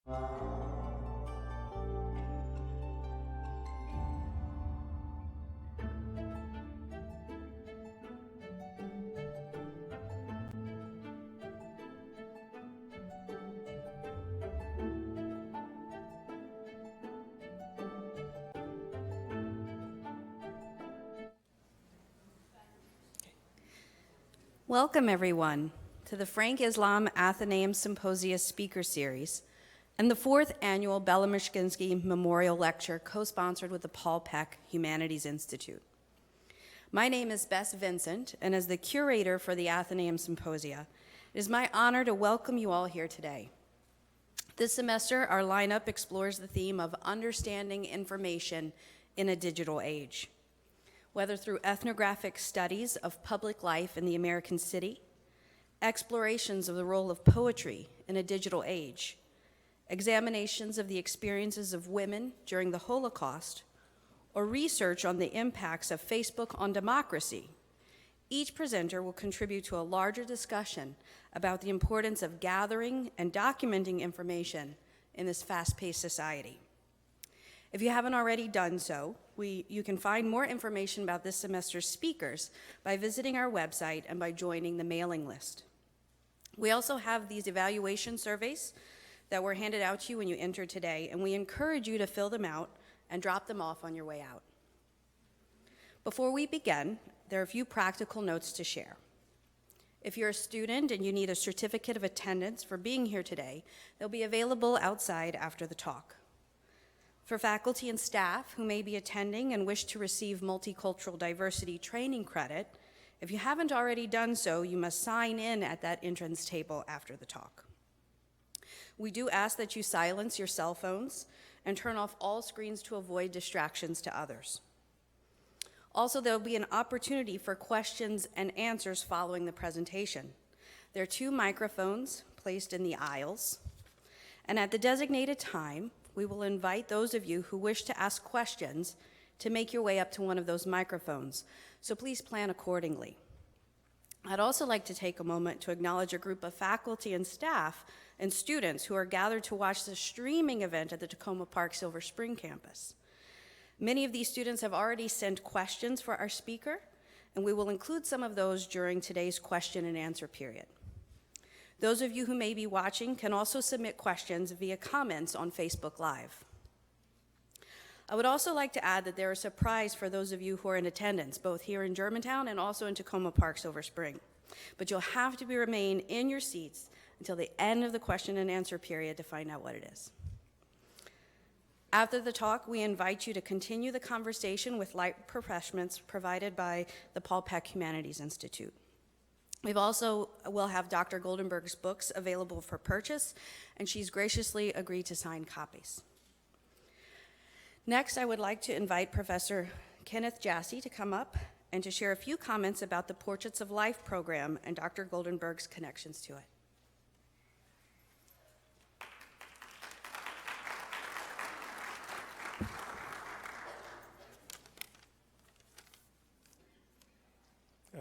Welcome, everyone, to the Frank Islam Athenaeum Symposia Speaker Series and the 4th Annual Bella Myshkinsky Memorial Lecture co-sponsored with the Paul Peck Humanities Institute. My name is Bess Vincent, and as the curator for the Athenaeum Symposia, it is my honor to welcome you all here today. This semester, our lineup explores the theme of understanding information in a digital age. Whether through ethnographic studies of public life in the American city, explorations of the role of poetry in a digital age, examinations of the experiences of women during the Holocaust, or research on the impacts of Facebook on democracy, each presenter will contribute to a larger discussion about the importance of gathering and documenting information in this fast-paced society. If you haven't already done so, you can find more information about this semester's speakers by visiting our website and by joining the mailing list. We also have these evaluation surveys that were handed out to you when you entered today, and we encourage you to fill them out and drop them off on your way out. Before we begin, there are a few practical notes to share. If you're a student and you need a certificate of attendance for being here today, they'll be available outside after the talk. For faculty and staff who may be attending and wish to receive multicultural diversity training credit, if you haven't already done so, you must sign in at that entrance table after the talk. We do ask that you silence your cell phones and turn off all screens to avoid distractions to others. Also, there'll be an opportunity for questions and answers following the presentation. There are 2 microphones placed in the aisles, and at the designated time, we will invite those of you who wish to ask questions to make your way up to one of those microphones, so please plan accordingly. I'd also like to take a moment to acknowledge a group of faculty and staff and students who are gathered to watch the streaming event at the Tacoma Park Silver Spring campus. Many of these students have already sent questions for our speaker, and we will include some of those during today's question and answer period. Those of you who may be watching can also submit questions via comments on Facebook Live. I would also like to add that there is a prize for those of you who are in attendance, both here in Germantown and also in Tacoma Park Silver Spring. But you'll have to remain in your seats until the end of the question and answer period to find out what it is. After the talk, we invite you to continue the conversation with light refreshments provided by the Paul Peck Humanities Institute. We'll have Dr. Goldenberg's books available for purchase, and she's graciously agreed to sign copies. Next, I would like to invite Professor Kenneth Jassy to come up and to share a few comments about the Portraits of Life program and Dr. Goldenberg's connections to it.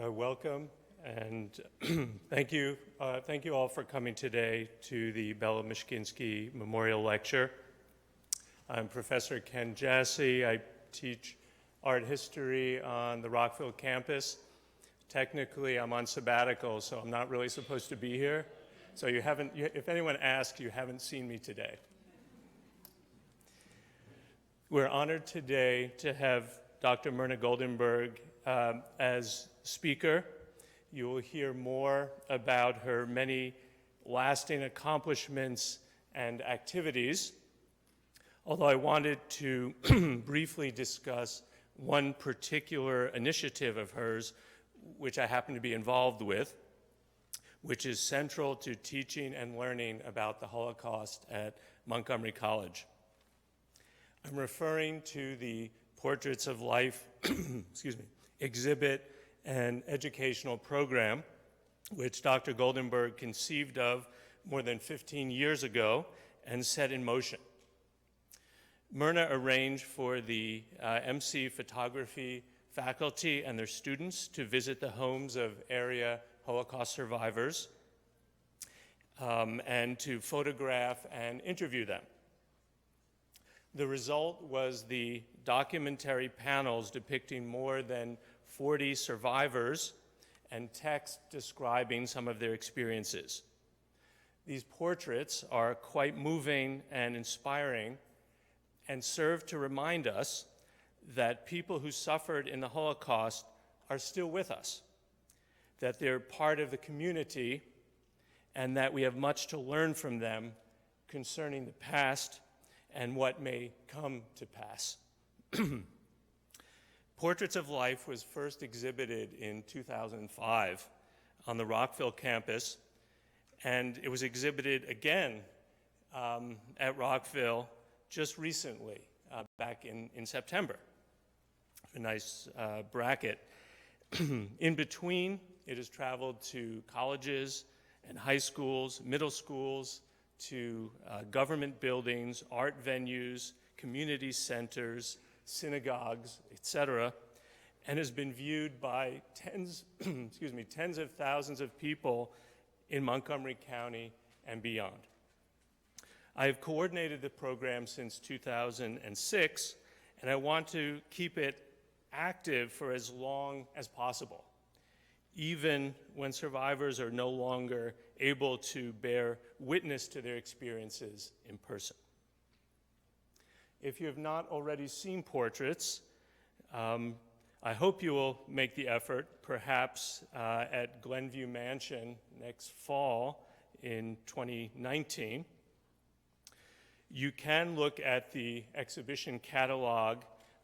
Welcome, and thank you all for coming today to the Bella Myshkinsky Memorial Lecture. I'm Professor Ken Jassy. I teach art history on the Rockville campus. Technically, I'm on sabbatical, so I'm not really supposed to be here. So if anyone asks, you haven't seen me today. We're honored today to have Dr. Myrna Goldenberg as speaker. You will hear more about her many lasting accomplishments and activities, although I wanted to briefly discuss one particular initiative of hers, which I happen to be involved with, which is central to teaching and learning about the Holocaust at Montgomery College. I'm referring to the Portraits of Life exhibit and educational program, which Dr. Goldenberg conceived of more than 15 years ago and set in motion. Myrna arranged for the MC photography faculty and their students to visit the homes of area Holocaust survivors and to photograph and interview them. The result was the documentary panels depicting more than 40 survivors and text describing some of their experiences. These portraits are quite moving and inspiring and serve to remind us that people who suffered in the Holocaust are still with us, that they're part of the community, and that we have much to learn from them concerning the past and what may come to pass. Portraits of Life was first exhibited in 2005 on the Rockville campus, and it was exhibited again at Rockville just recently, back in September. A nice bracket. In between, it has traveled to colleges and high schools, middle schools, to government buildings, art venues, community centers, synagogues, etc., and has been viewed by tens of thousands of people in Montgomery County and beyond. I have coordinated the program since 2006, and I want to keep it active for as long as possible, even when survivors are no longer able to bear witness to their experiences in person. If you have not already seen portraits, I hope you will make the effort, perhaps at Glenview Mansion next fall in 2019. You can look at the exhibition catalog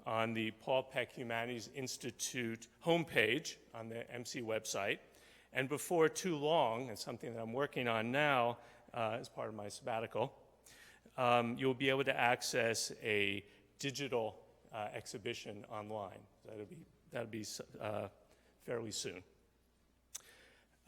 on the Paul Peck Humanities Institute homepage on the MC website. And before too long, and something that I'm working on now as part of my sabbatical, you'll be able to access a digital exhibition online. That'll be fairly soon.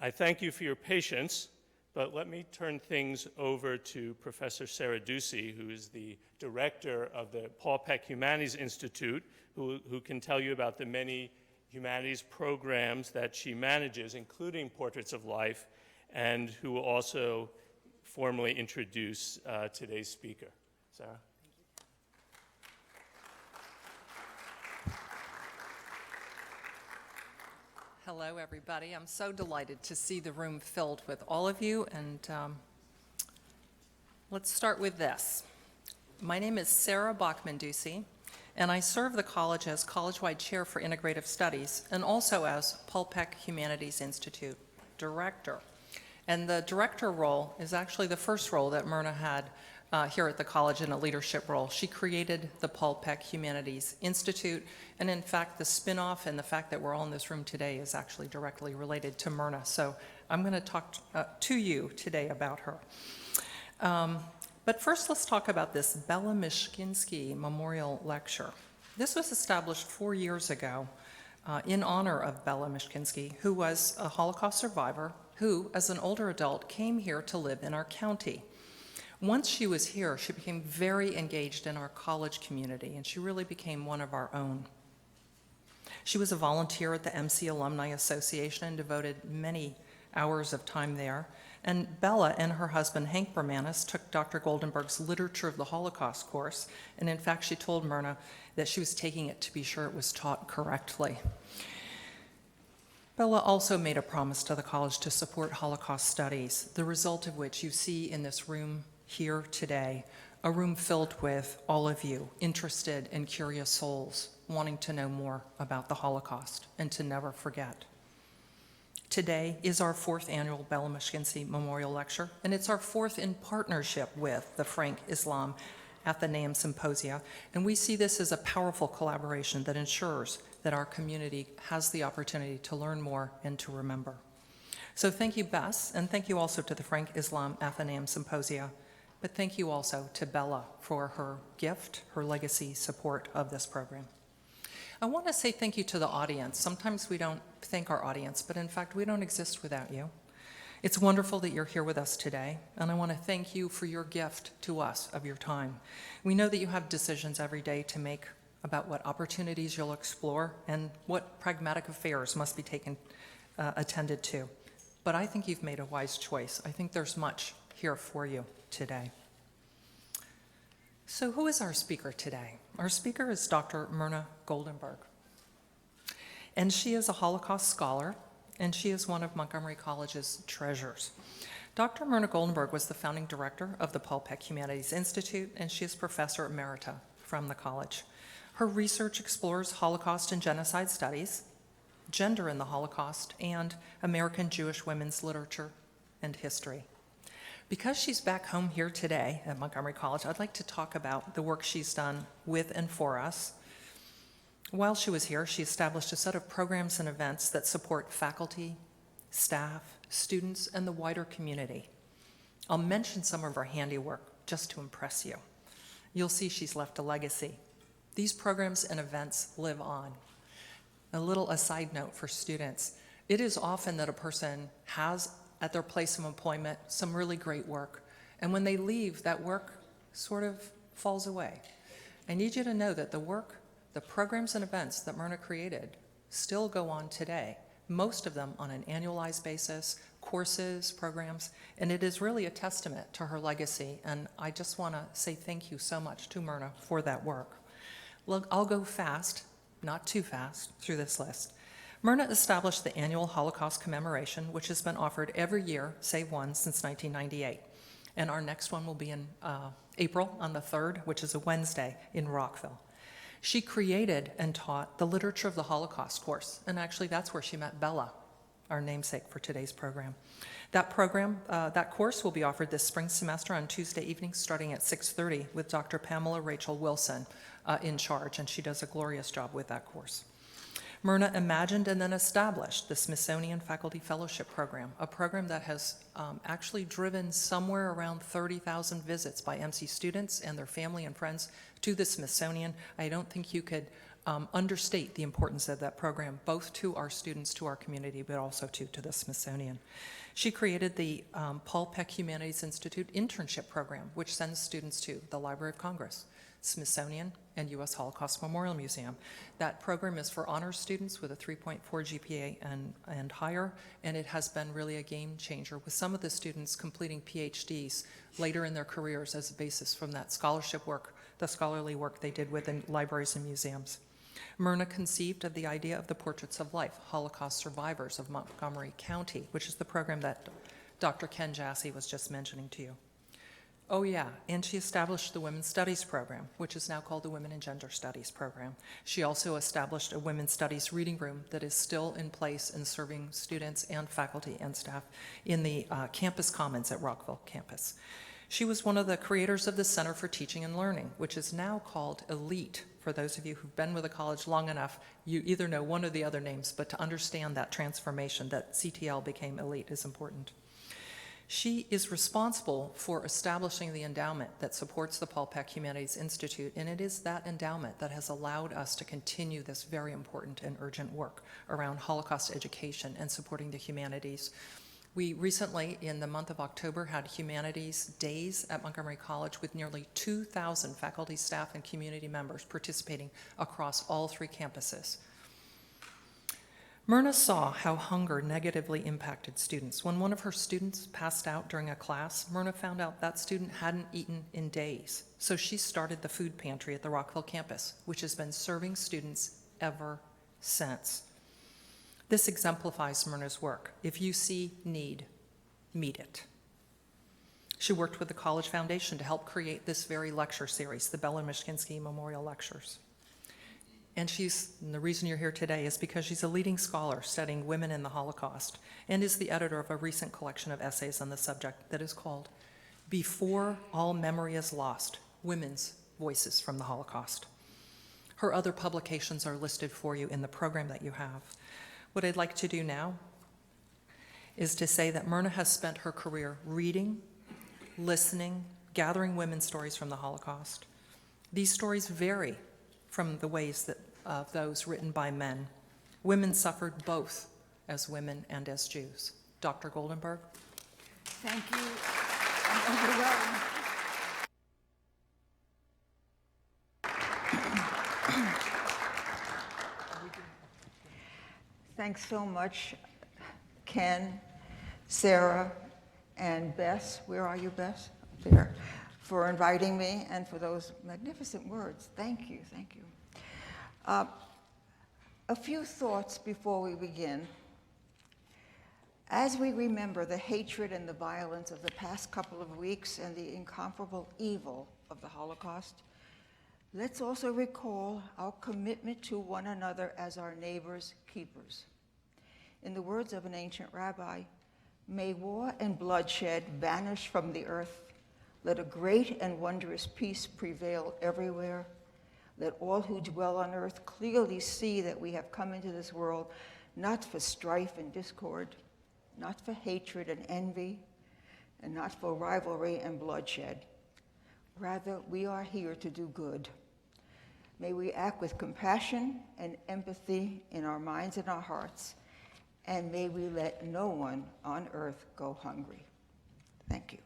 I thank you for your patience, but let me turn things over to Professor Sara Ducey, who is the director of the Paul Peck Humanities Institute, who can tell you about the many humanities programs that she manages, including Portraits of Life, and who will also formally introduce today's speaker. Sara? Hello, everybody. I'm so delighted to see the room filled with all of you, and let's start with this. My name is Sara BachmanDucey, and I serve the college as college-wide chair for integrative studies and also as Paul Peck Humanities Institute director. And the director role is actually the first role that Myrna had here at the college in a leadership role. She created the Paul Peck Humanities Institute, and in fact, the spin-off and the fact that we're all in this room today is actually directly related to Myrna. So I'm going to talk to you today about her. But first, let's talk about this Bella Myszkinski Memorial Lecture. This was established 4 years ago in honor of Bella Myszkinski, who was a Holocaust survivor who, as an older adult, came here to live in our county. Once she was here, she became very engaged in our college community, and she really became one of our own. She was a volunteer at the MC Alumni Association and devoted many hours of time there. And Bella and her husband, Hank Bermanis, took Dr. Goldenberg's Literature of the Holocaust course, and in fact, she told Myrna that she was taking it to be sure it was taught correctly. Bella also made a promise to the college to support Holocaust studies, the result of which you see in this room here today, a room filled with all of you, interested and curious souls, wanting to know more about the Holocaust and to never forget. Today is our 4th annual Bella Myszkinski Memorial Lecture, and it's our 4th in partnership with the Frank Islam Athenaeum Symposia, and we see this as a powerful collaboration that ensures that our community has the opportunity to learn more and to remember. So thank you, Bess, and thank you also to the Frank Islam Athenaeum Symposia, but thank you also to Bella for her gift, her legacy support of this program. I want to say thank you to the audience. Sometimes we don't thank our audience, but in fact, we don't exist without you. It's wonderful that you're here with us today, and I want to thank you for your gift to us of your time. We know that you have decisions every day to make about what opportunities you'll explore and what pragmatic affairs must be attended to. but I think you've made a wise choice. I think there's much here for you today. So who is our speaker today? Our speaker is Dr. Myrna Goldenberg. And she is a Holocaust scholar, and she is one of Montgomery College's treasures. Dr. Myrna Goldenberg was the founding director of the Paul Peck Humanities Institute, and she is professor emerita from the college. Her research explores Holocaust and genocide studies, gender in the Holocaust, and American Jewish women's literature and history. Because she's back home here today at Montgomery College, I'd like to talk about the work she's done with and for us. While she was here, she established a set of programs and events that support faculty, staff, students, and the wider community. I'll mention some of her handiwork just to impress you. You'll see she's left a legacy. These programs and events live on. A little aside note for students, it is often that a person has at their place of employment some really great work, and when they leave, that work sort of falls away. I need you to know that the work, the programs and events that Myrna created still go on today, most of them on an annualized basis, courses, programs, and it is really a testament to her legacy, and I just want to say thank you so much to Myrna for that work. Look, I'll go fast, not too fast, through this list. Myrna established the annual Holocaust commemoration, which has been offered every year, save one, since 1998. And our next one will be in April on the 3rd, which is a Wednesday in Rockville. She created and taught the Literature of the Holocaust course, and actually that's where she met Bella, our namesake for today's program. That course will be offered this spring semester on Tuesday evenings starting at 6:30 with Dr. Pamela Rachel Wilson in charge, and she does a glorious job with that course. Myrna imagined and then established the Smithsonian Faculty Fellowship Program, a program that has actually driven somewhere around 30,000 visits by MC students and their family and friends to the Smithsonian. I don't think you could understate the importance of that program, both to our students, to our community, but also to the Smithsonian. She created the Paul Peck Humanities Institute internship program, which sends students to the Library of Congress, Smithsonian, and U.S. Holocaust Memorial Museum. That program is for honors students with a 3.4 GPA and higher, and it has been really a game changer, with some of the students completing PhDs later in their careers as a basis from that scholarship work, the scholarly work they did within libraries and museums. Myrna conceived of the idea of the Portraits of Life, Holocaust Survivors of Montgomery County, which is the program that Dr. Ken Jassy was just mentioning to you. Oh yeah, and she established the Women's Studies program, which is now called the Women and Gender Studies program. She also established a Women's Studies reading room that is still in place and serving students and faculty and staff in the campus commons at Rockville campus. She was one of the creators of the Center for Teaching and Learning, which is now called ELITE. For those of you who've been with the college long enough, you either know one or the other names, but to understand that transformation, that CTL became ELITE, is important. She is responsible for establishing the endowment that supports the Paul Peck Humanities Institute, and it is that endowment that has allowed us to continue this very important and urgent work around Holocaust education and supporting the humanities. We recently, in the month of October, had Humanities Days at Montgomery College with nearly 2,000 faculty, staff, and community members participating across all 3 campuses. Myrna saw how hunger negatively impacted students. When one of her students passed out during a class, Myrna found out that student hadn't eaten in days. So she started the food pantry at the Rockville campus, which has been serving students ever since. This exemplifies Myrna's work. If you see need, meet it. She worked with the College Foundation to help create this very lecture series, the Bella Mishkinsky Memorial Lectures. And the reason you're here today is because she's a leading scholar studying women in the Holocaust and is the editor of a recent collection of essays on the subject that is called Before All Memory is Lost, Women's Voices from the Holocaust. Her other publications are listed for you in the program that you have. What I'd like to do now is to say that Myrna has spent her career reading, listening, gathering women's stories from the Holocaust. These stories vary from the ways of those written by men. Women suffered both as women and as Jews. Dr. Goldenberg? Thank you. I'm overwhelmed. Thanks so much, Ken, Sarah and Bess, where are you, Bess? Up there, for inviting me and for those magnificent words. Thank you, thank you. A few thoughts before we begin. As we remember the hatred and the violence of the past couple of weeks and the incomparable evil of the Holocaust, let's also recall our commitment to one another as our neighbors' keepers. In the words of an ancient rabbi, may war and bloodshed vanish from the earth. Let a great and wondrous peace prevail everywhere. Let all who dwell on earth clearly see that we have come into this world not for strife and discord, not for hatred and envy, and not for rivalry and bloodshed. Rather, we are here to do good. May we act with compassion and empathy in our minds and our hearts, and may we let no one on earth go hungry. Thank you.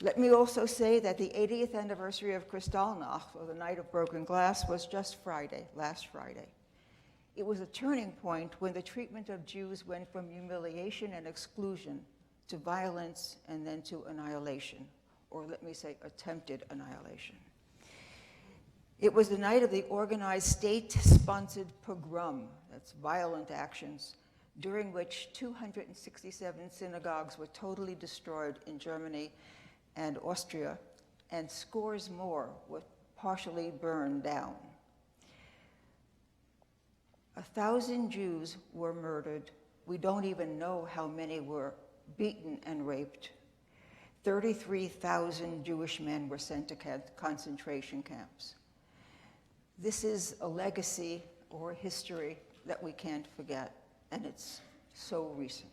Let me also say that the 80th anniversary of Kristallnacht, or the Night of Broken Glass, was just Friday, last Friday. It was a turning point when the treatment of Jews went from humiliation and exclusion to violence and then to annihilation, or let me say attempted annihilation. It was the night of the organized state-sponsored pogrom, that's violent actions, during which 267 synagogues were totally destroyed in Germany and Austria, and scores more were partially burned down. 1,000 Jews were murdered. We don't even know how many were beaten and raped. 33,000 Jewish men were sent to concentration camps. This is a legacy or a history that we can't forget, and it's so recent.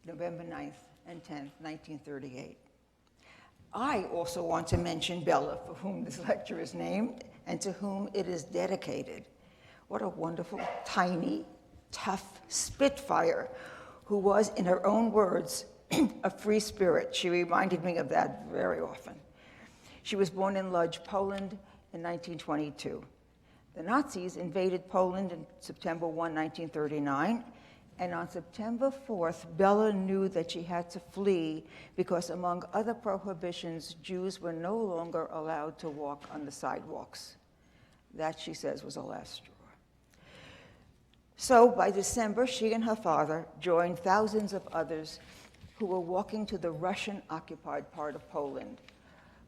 November 9th and 10th, 1938. I also want to mention Bella, for whom this lecture is named, and to whom it is dedicated. What a wonderful, tiny, tough Spitfire, who was, in her own words, a free spirit. She reminded me of that very often. She was born in Lodz, Poland, in 1922. The Nazis invaded Poland on September 1, 1939, and on September 4th, Bella knew that she had to flee because, among other prohibitions, Jews were no longer allowed to walk on the sidewalks. That, she says, was the last straw. So by December, she and her father joined thousands of others who were walking to the Russian-occupied part of Poland.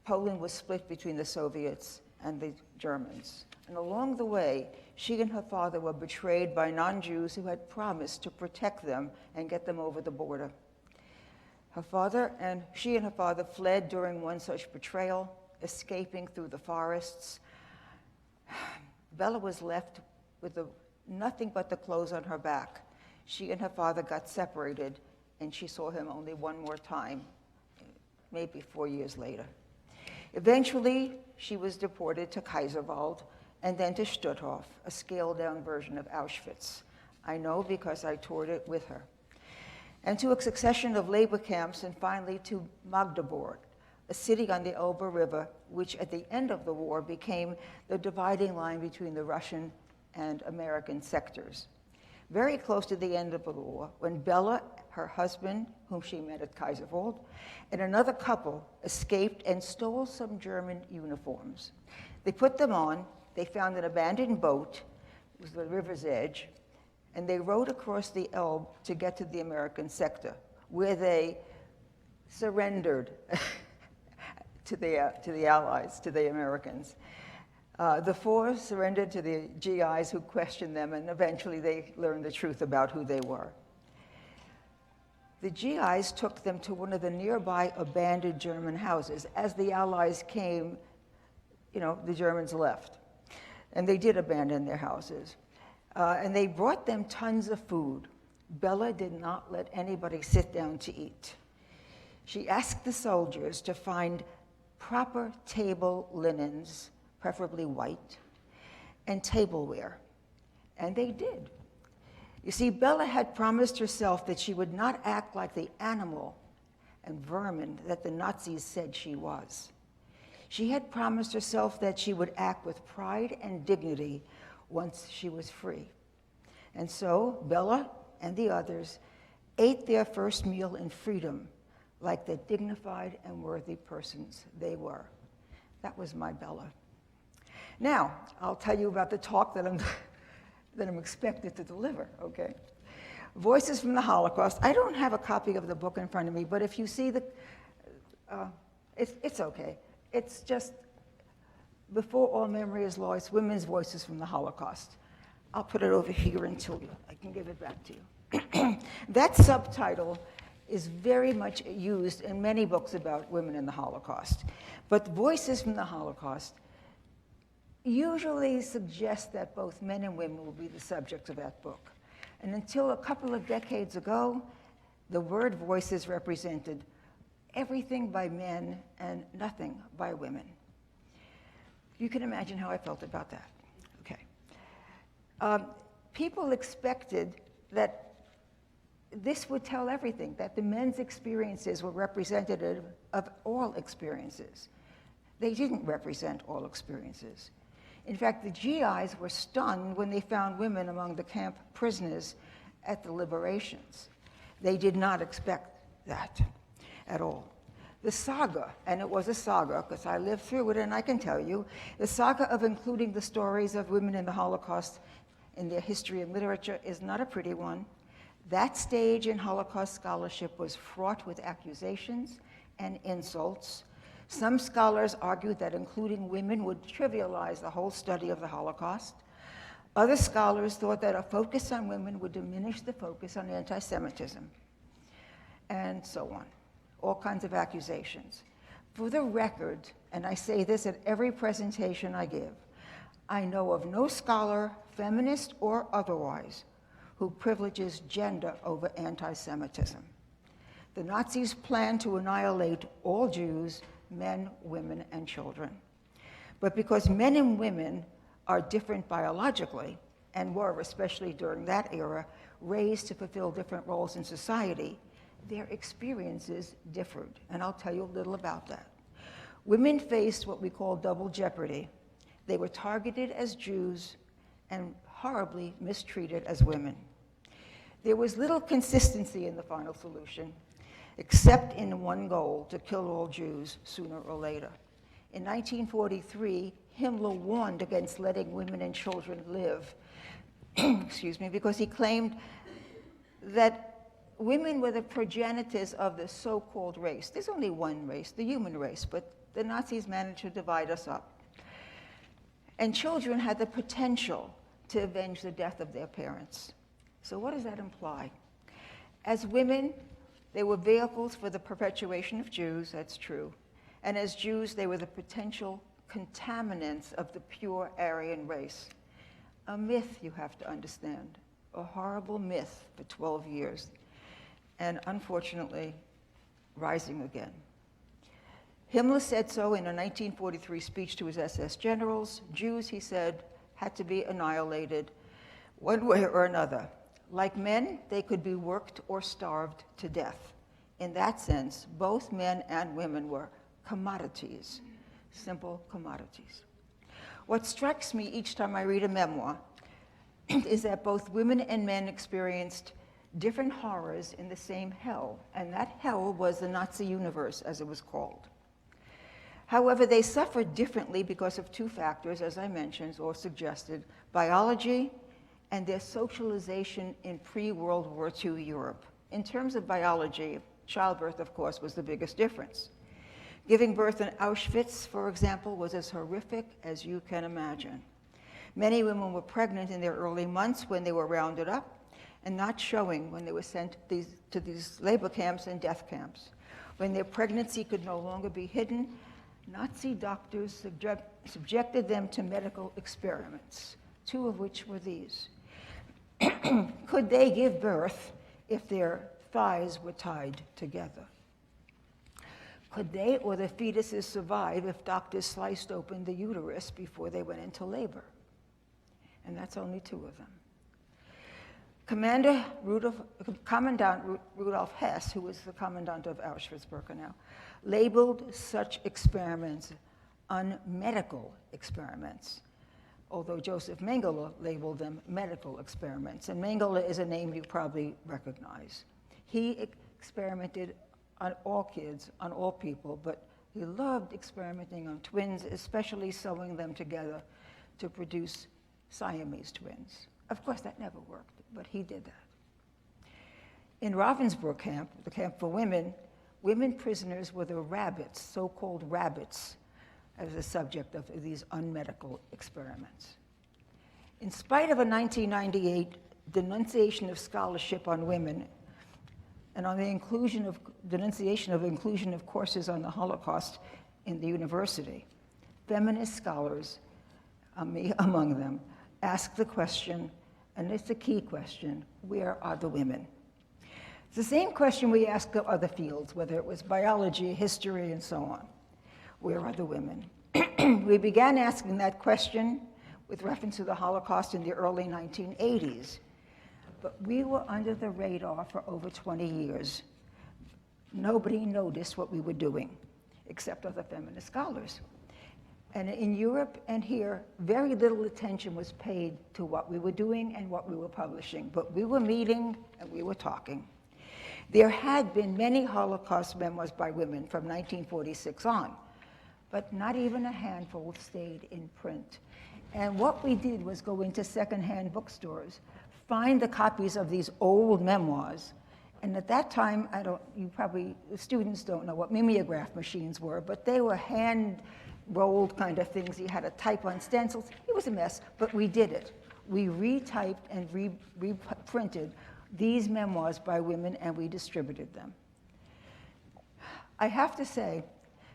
Poland was split between the Soviets and the Germans. And along the way, she and her father were betrayed by non-Jews who had promised to protect them and get them over the border. She and her father fled during one such betrayal, escaping through the forests. Bella was left with nothing but the clothes on her back. She and her father got separated, and she saw him only one more time, maybe 4 years later. Eventually, she was deported to Kaiserwald and then to Stutthof, a scaled-down version of Auschwitz. I know because I toured it with her. And to a succession of labor camps, and finally to Magdeburg, a city on the Elbe River, which at the end of the war became the dividing line between the Russian and American sectors. Very close to the end of the war, when Bella, her husband, whom she met at Kaiserwald, and another couple escaped and stole some German uniforms. They put them on, they found an abandoned boat, it was the river's edge, and they rowed across the Elbe to get to the American sector, where they surrendered to the Allies, to the Americans. The four surrendered to the GIs who questioned them, and eventually they learned the truth about who they were. The GIs took them to one of the nearby abandoned German houses. As the Allies came, the Germans left. And they did abandon their houses. And they brought them tons of food. Bella did not let anybody sit down to eat. She asked the soldiers to find proper table linens, preferably white, and tableware. And they did. You see, Bella had promised herself that she would not act like the animal and vermin that the Nazis said she was. She had promised herself that she would act with pride and dignity once she was free. And so Bella and the others ate their first meal in freedom like the dignified and worthy persons they were. That was my Bella. Now, I'll tell you about the talk that I'm expected to deliver, okay? Voices from the Holocaust. I don't have a copy of the book in front of me, but if you see it's okay. It's just, Before All Memory is Lost, Women's Voices from the Holocaust. I'll put it over here until I can give it back to you. That subtitle is very much used in many books about women in the Holocaust. But Voices from the Holocaust usually suggest that both men and women will be the subject of that book. And until a couple of decades ago, the word voices represented everything by men and nothing by women. You can imagine how I felt about that. Okay. People expected that this would tell everything, that the men's experiences were representative of all experiences. They didn't represent all experiences. In fact, the GIs were stunned when they found women among the camp prisoners at the liberations. They did not expect that at all. The saga, and it was a saga because I lived through it and I can tell you, the saga of including the stories of women in the Holocaust in their history and literature is not a pretty one. That stage in Holocaust scholarship was fraught with accusations and insults. Some scholars argued that including women would trivialize the whole study of the Holocaust. Other scholars thought that a focus on women would diminish the focus on anti-Semitism, and so on. All kinds of accusations. For the record, and I say this at every presentation I give, I know of no scholar, feminist or otherwise, who privileges gender over anti-Semitism. The Nazis planned to annihilate all Jews, men, women, and children. But because men and women are different biologically, and were, especially during that era, raised to fulfill different roles in society, their experiences differed, and I'll tell you a little about that. Women faced what we call double jeopardy. They were targeted as Jews and horribly mistreated as women. There was little consistency in the final solution, except in one goal, to kill all Jews sooner or later. In 1943, Himmler warned against letting women and children live, excuse me, because he claimed that women were the progenitors of the so-called race. There's only one race, the human race, but the Nazis managed to divide us up. And children had the potential to avenge the death of their parents. So what does that imply? As women, they were vehicles for the perpetuation of Jews, that's true. And as Jews, they were the potential contaminants of the pure Aryan race. A myth, you have to understand, a horrible myth for 12 years. And unfortunately, rising again. Himmler said so in a 1943 speech to his SS generals. Jews, he said, had to be annihilated one way or another. Like men, they could be worked or starved to death. In that sense, both men and women were commodities, simple commodities. What strikes me each time I read a memoir is that both women and men experienced different horrors in the same hell, and that hell was the Nazi universe, as it was called. However, they suffered differently because of two factors, as I mentioned or suggested, biology and their socialization in pre-World War II Europe. In terms of biology, childbirth, of course, was the biggest difference. Giving birth in Auschwitz, for example, was as horrific as you can imagine. Many women were pregnant in their early months when they were rounded up, and not showing when they were sent to these labor camps and death camps. When their pregnancy could no longer be hidden, Nazi doctors subjected them to medical experiments, two of which were these. Could they give birth if their thighs were tied together? Could they or the fetuses survive if doctors sliced open the uterus before they went into labor? And that's only two of them. Commandant Rudolf Hess, who was the commandant of Auschwitz-Birkenau, labeled such experiments unmedical experiments, although Joseph Mengele labeled them medical experiments. And Mengele is a name you probably recognize. He experimented on all kids, on all people, but he loved experimenting on twins, especially sewing them together to produce Siamese twins. Of course, that never worked, but he did that. In Ravensbrück camp, the camp for women, women prisoners were the rabbits, so-called rabbits, as the subject of these unmedical experiments. In spite of a 1998 denunciation of scholarship on women and on the denunciation of inclusion of courses on the Holocaust in the university, feminist scholars, me among them, ask the question, and it's a key question, where are the women? It's the same question we ask of other fields, whether it was biology, history, and so on. Where are the women? We began asking that question with reference to the Holocaust in the early 1980s. But we were under the radar for over 20 years. Nobody noticed what we were doing, except other feminist scholars. And in Europe and here, very little attention was paid to what we were doing and what we were publishing. But we were meeting and we were talking. There had been many Holocaust memoirs by women from 1946 on, but not even a handful stayed in print. And what we did was go into secondhand bookstores, find the copies of these old memoirs. And at that time, the students don't know what mimeograph machines were, but they were hand-rolled kind of things. You had to type on stencils. It was a mess, but we did it. We retyped and reprinted these memoirs by women, and we distributed them. I have to say,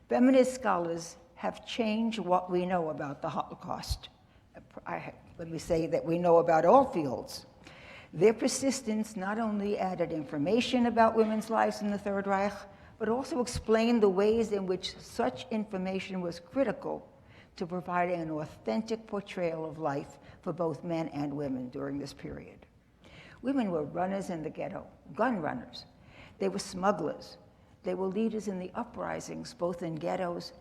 feminist scholars have changed what we know about the Holocaust. Let me say that we know about all fields. Their persistence not only added information about women's lives in the Third Reich, but also explained the ways in which such information was critical to providing an authentic portrayal of life for both men and women during this period. Women were runners in the ghetto, gun runners. They were smugglers. They were leaders in the uprisings, both in ghettos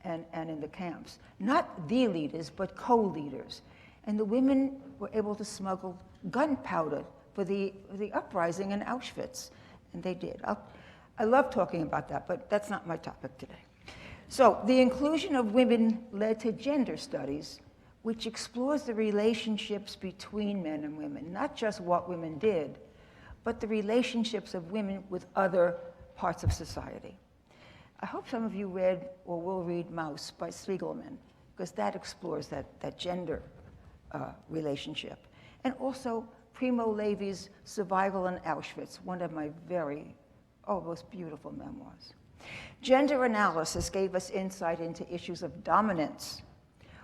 and in the camps. Not the leaders, but co-leaders. And the women were able to smuggle gunpowder for the uprising in Auschwitz, and they did. I love talking about that, but that's not my topic today. So the inclusion of women led to gender studies, which explores the relationships between men and women, not just what women did, but the relationships of women with other parts of society. I hope some of you read or will read Maus by Spiegelman, because that explores that gender relationship. And also Primo Levi's Survival in Auschwitz, one of my most beautiful memoirs. Gender analysis gave us insight into issues of dominance,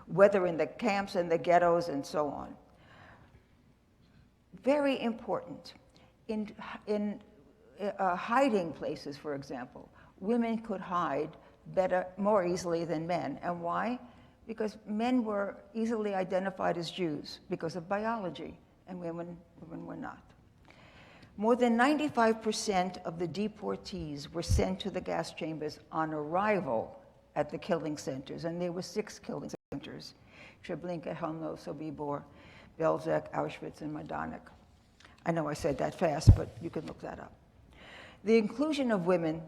whether in the camps and the ghettos and so on. Very important. In hiding places, for example, women could hide more easily than men. And why? Because men were easily identified as Jews because of biology, and women were not. More than 95% of the deportees were sent to the gas chambers on arrival at the killing centers, and there were 6 killing centers: Treblinka, Chelmno, Sobibor, Belzec, Auschwitz, and Majdanek. I know I said that fast, but you can look that up. The inclusion of women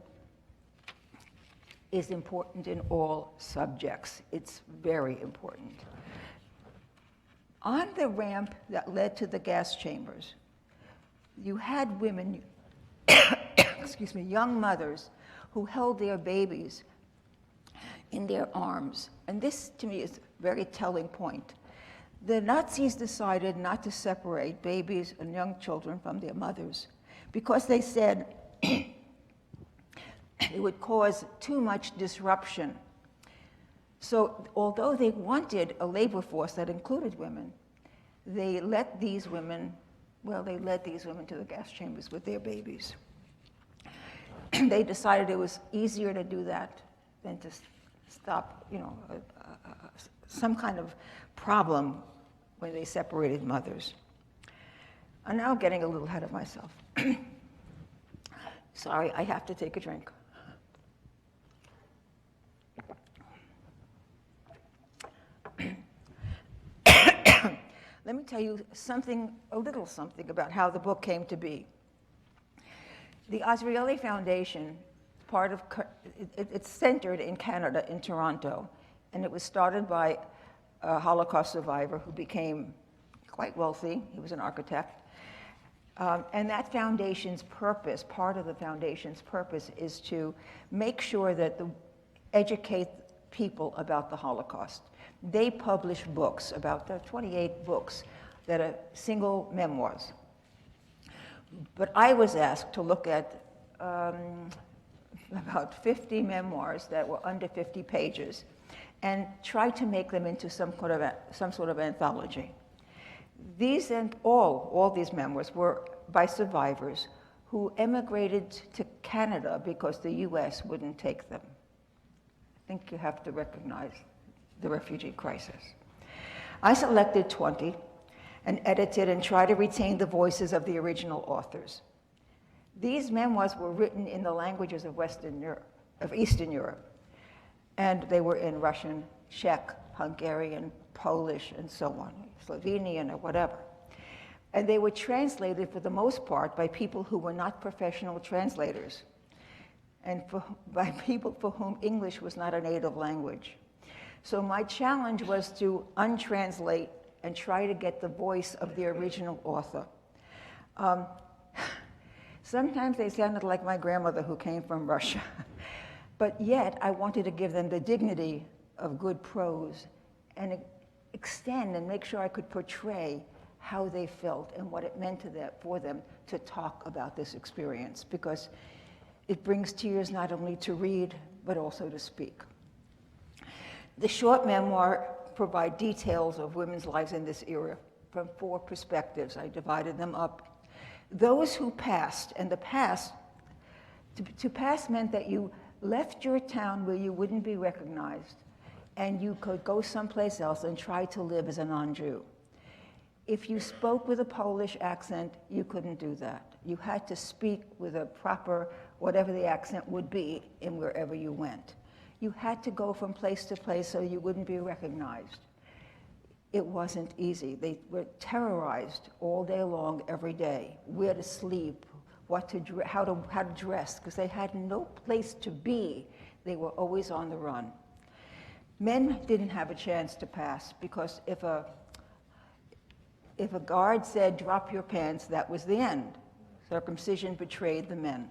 is important in all subjects. It's very important. On the ramp that led to the gas chambers, you had women, excuse me, young mothers who held their babies in their arms. And this, to me, is a very telling point. The Nazis decided not to separate babies and young children from their mothers because they said it would cause too much disruption. So although they wanted a labor force that included women, they let these women to the gas chambers with their babies. They decided it was easier to do that than to stop, some kind of problem when they separated mothers. I'm now getting a little ahead of myself. Sorry, I have to take a drink. Let me tell you a little something about how the book came to be. The Reoli Foundation, it's centered in Canada, in Toronto, and it was started by a Holocaust survivor who became quite wealthy. He was an architect. And that foundation's purpose, part of the foundation's purpose, is to make sure that educate people about the Holocaust. They publish books, about 28 books, that are single memoirs. But I was asked to look at about 50 memoirs that were under 50 pages and try to make them into some sort of anthology. These and all these memoirs were by survivors who emigrated to Canada because the US wouldn't take them. I think you have to recognize the refugee crisis. I selected 20 and edited and tried to retain the voices of the original authors. These memoirs were written in the languages of Eastern Europe, and they were in Russian, Czech, Hungarian, Polish, and so on, Slovenian or whatever. And they were translated for the most part by people who were not professional translators, and by people for whom English was not a native language. So my challenge was to untranslate and try to get the voice of the original author. Sometimes they sounded like my grandmother who came from Russia, but yet I wanted to give them the dignity of good prose and extend and make sure I could portray how they felt and what it meant for them to talk about this experience, because it brings tears not only to read, but also to speak. The short memoir provide details of women's lives in this era from 4 perspectives. I divided them up. Those who passed, and the past, to pass meant that you left your town where you wouldn't be recognized, and you could go someplace else and try to live as a non-Jew. If you spoke with a Polish accent, you couldn't do that. You had to speak with a proper, whatever the accent would be, in wherever you went. You had to go from place to place so you wouldn't be recognized. It wasn't easy. They were terrorized all day long, every day. Where to sleep, how to dress, because they had no place to be. They were always on the run. Men didn't have a chance to pass, because if a guard said, "Drop your pants," that was the end. Circumcision betrayed the men.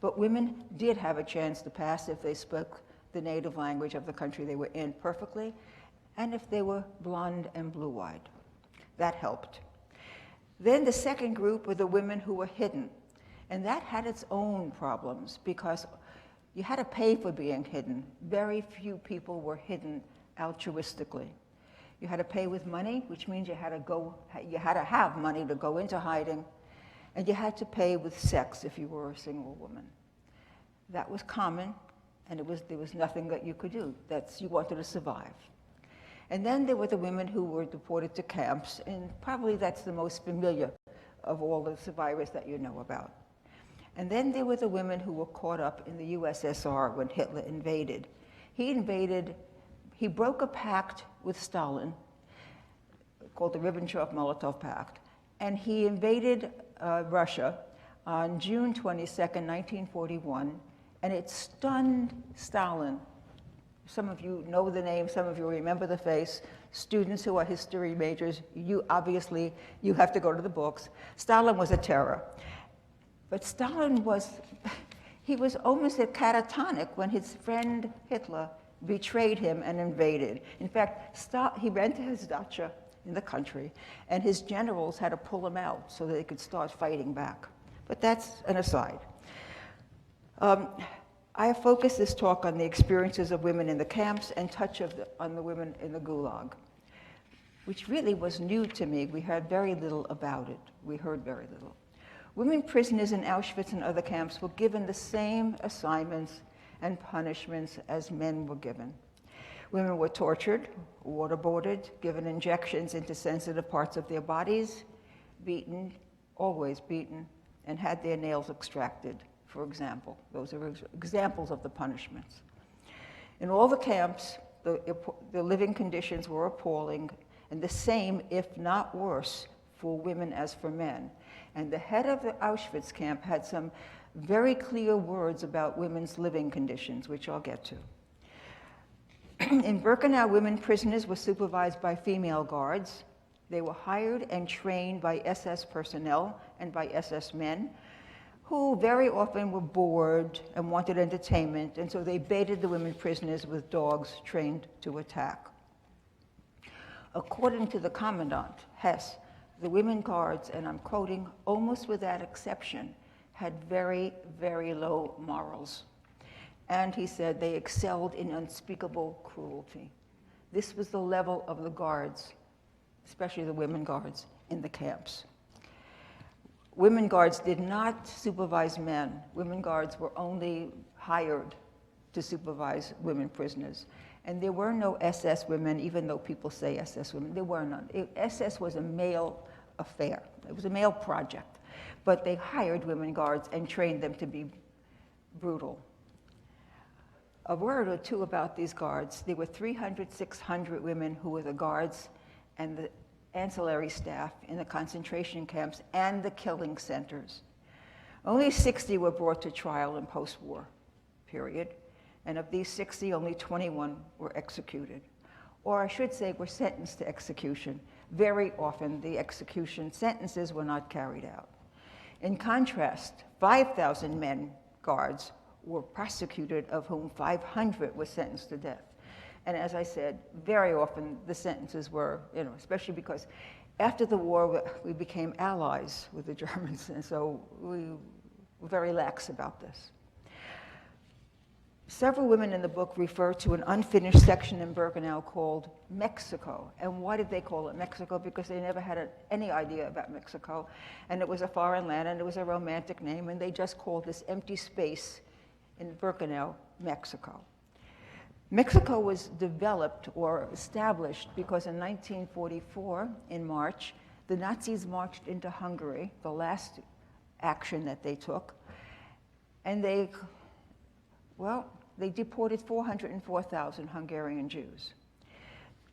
But women did have a chance to pass if they spoke the native language of the country they were in perfectly, and if they were blonde and blue-eyed. That helped. Then the second group were the women who were hidden, and that had its own problems, because you had to pay for being hidden. Very few people were hidden altruistically. You had to pay with money, which means you had to have money to go into hiding, and you had to pay with sex if you were a single woman. That was common, and there was nothing that you could do. You wanted to survive. And then there were the women who were deported to camps, and probably that's the most familiar of all the survivors that you know about. And then there were the women who were caught up in the USSR when Hitler invaded. He broke a pact with Stalin called the Ribbentrop-Molotov Pact, and he invaded Russia on June 22nd, 1941, and it stunned Stalin. Some of you know the name, some of you remember the face. Students who are history majors, you have to go to the books. Stalin was a terror. But Stalin was almost catatonic when his friend Hitler betrayed him and invaded. In fact, he ran to his dacha in the country, and his generals had to pull him out so that they could start fighting back. But that's an aside. I focused this talk on the experiences of women in the camps and touch on the women in the Gulag, which really was new to me. We heard very little about it. Women prisoners in Auschwitz and other camps were given the same assignments and punishments as men were given. Women were tortured, waterboarded, given injections into sensitive parts of their bodies, beaten, always beaten, and had their nails extracted, for example. Those are examples of the punishments. In all the camps, the living conditions were appalling, and the same, if not worse, for women as for men. And the head of the Auschwitz camp had some very clear words about women's living conditions, which I'll get to. In Birkenau, women prisoners were supervised by female guards. They were hired and trained by SS personnel and by SS men, who very often were bored and wanted entertainment, and so they baited the women prisoners with dogs trained to attack. According to the commandant, Hess, the women guards, and I'm quoting, almost without exception, had very, very low morals. And he said they excelled in unspeakable cruelty. This was the level of the guards, especially the women guards, in the camps. Women guards did not supervise men. Women guards were only hired to supervise women prisoners. And there were no SS women, even though people say SS women. There were none. SS was a male affair. It was a male project. But they hired women guards and trained them to be brutal. A word or two about these guards. There were 300, 600 women who were the guards and the ancillary staff in the concentration camps and the killing centers. Only 60 were brought to trial in post-war period, and of these 60, only 21 were executed. Or I should say were sentenced to execution. Very often the execution sentences were not carried out. In contrast, 5,000 men guards were prosecuted, of whom 500 were sentenced to death. And as I said, very often the sentences were, especially because after the war we became allies with the Germans, and so we were very lax about this. Several women in the book refer to an unfinished section in Birkenau called Mexico. And why did they call it Mexico? Because they never had any idea about Mexico, and it was a foreign land, and it was a romantic name, and they just called this empty space in Birkenau, Mexico. Mexico was developed or established because in 1944, in March, the Nazis marched into Hungary, the last action that they took, and they deported 404,000 Hungarian Jews.